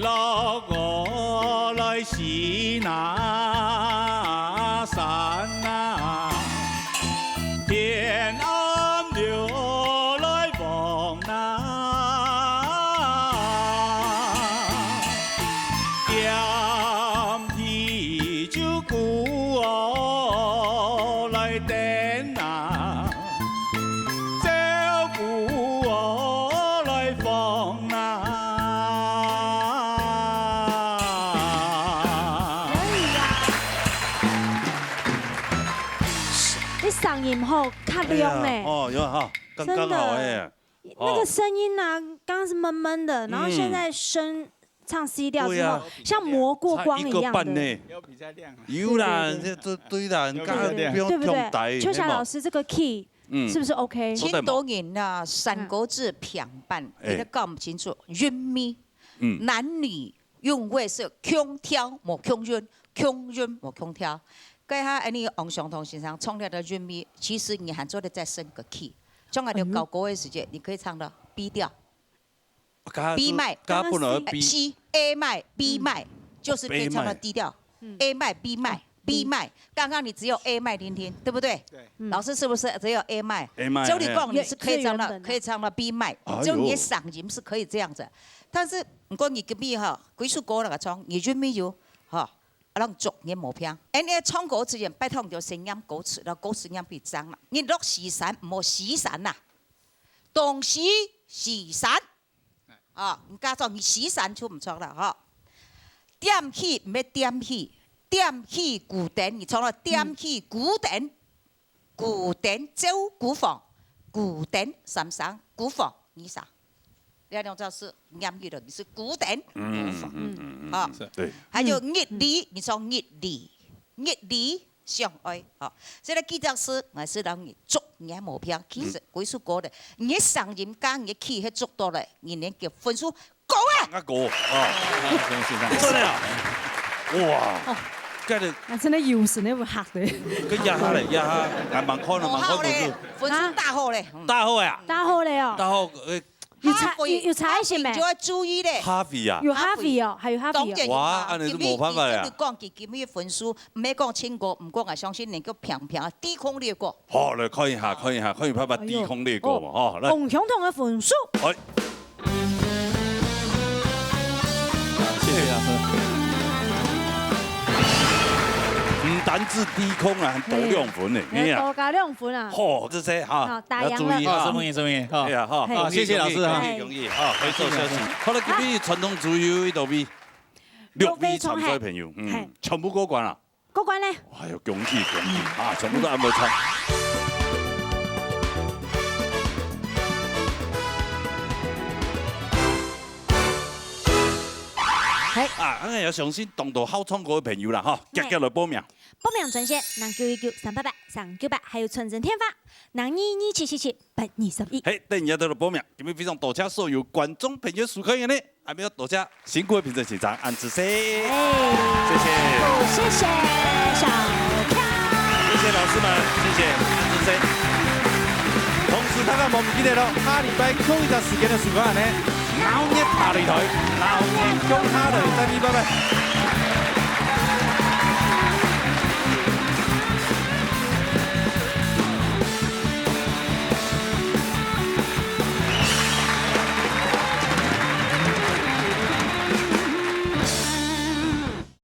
老我來西那山啊，天暗流來風啊，點啤酒鼓哦來電啊，酒鼓哦來風啊。嗓音好，卡亮呢。哦，有哈，刚刚好哎。那个声音啊，刚刚是闷闷的，然后现在升唱 C 調之後，像磨過光一樣的。有啦，這對啦，你剛剛不用用帶。秋霞老師，這個 key 是不是 OK？千多人啊，三個字平板，你都搞唔清楚。韻咪，男女韻味是腔調冇腔韻，腔韻冇腔調。跟下安尼王相同先生唱了的韻咪，其實你還做得再升個 key。將來你搞歌的時間，你可以唱到 B 調。B 麥，C A 麥 B 麥，就是可以唱到 D 調。A 麥 B 麥 B 麥，剛剛你只有 A 麥聆聽，對不對？對。老師是不是只有 A 麥？ A 麥。就你講你是可以唱到 B 麥，就你的嗓音是可以這樣子。但是唔過你隔壁哈，幾首歌那個唱，你韻咪有哈。讓逐年冇聽，你唱歌之前拜託就聲音歌詞，然後歌詞音變爭啦。你落時散唔好時散呐，動時時散，啊，唔加咗你時散就唔錯啦，嗬。點起唔係點起，點起古典，你唱到點起古典，古典走古房，古典三三古房你啥？你兩招是音樂的，你是古典，啊，對，還有樂理，你說樂理相愛，啊，所以記者是我是讓你逐年冇偏，其實幾首歌的，你聲音加你氣係足到嘞，你連個分數高啊！高啊！真的啊！哇！真係要死，你會嚇你。佢壓下嚟，壓下，係盲開啦，盲開分數。分數大好嘞！大好呀！大好嘞哦！大好要猜先咩？就要注意咧。Harvey 啊！要 Harvey 哦，係要 Harvey 哦。哇！安尼都冇辦法呀。你講佢咁嘅分數，唔係講清過，唔過我相信能夠平平低空掠過。好，來看一下，看一下，看有辦法低空掠過嘛？哦，來。同相同嘅分數。係。謝謝老師。唔單三字低空啊，多两分的，多加2分啊。好，这些哈，要注意哈，什么意思？哎呀，好，谢谢老师哈，容易哈，可以做休息。好了，今日传统足球一道比6位参赛朋友，全部过关了。过关嘞！哎呦，恭喜啊！全部都按没冲。啊，我要相信当到好唱歌的朋友啦，哈，积极来报名。报名专线0919388398，还有纯真天发0227778821。嘿，等一下到了报名，今日非常多谢所有观众朋友收看的呢，还没有多谢辛苦的评审现场安志生，谢谢，谢谢小飘，谢谢老师们，谢谢安志生。同时，大家忘唔記得咯，下禮拜扣一段時間的時間呢，鬧熱下擂台，鬧熱中下擂，再見，拜拜。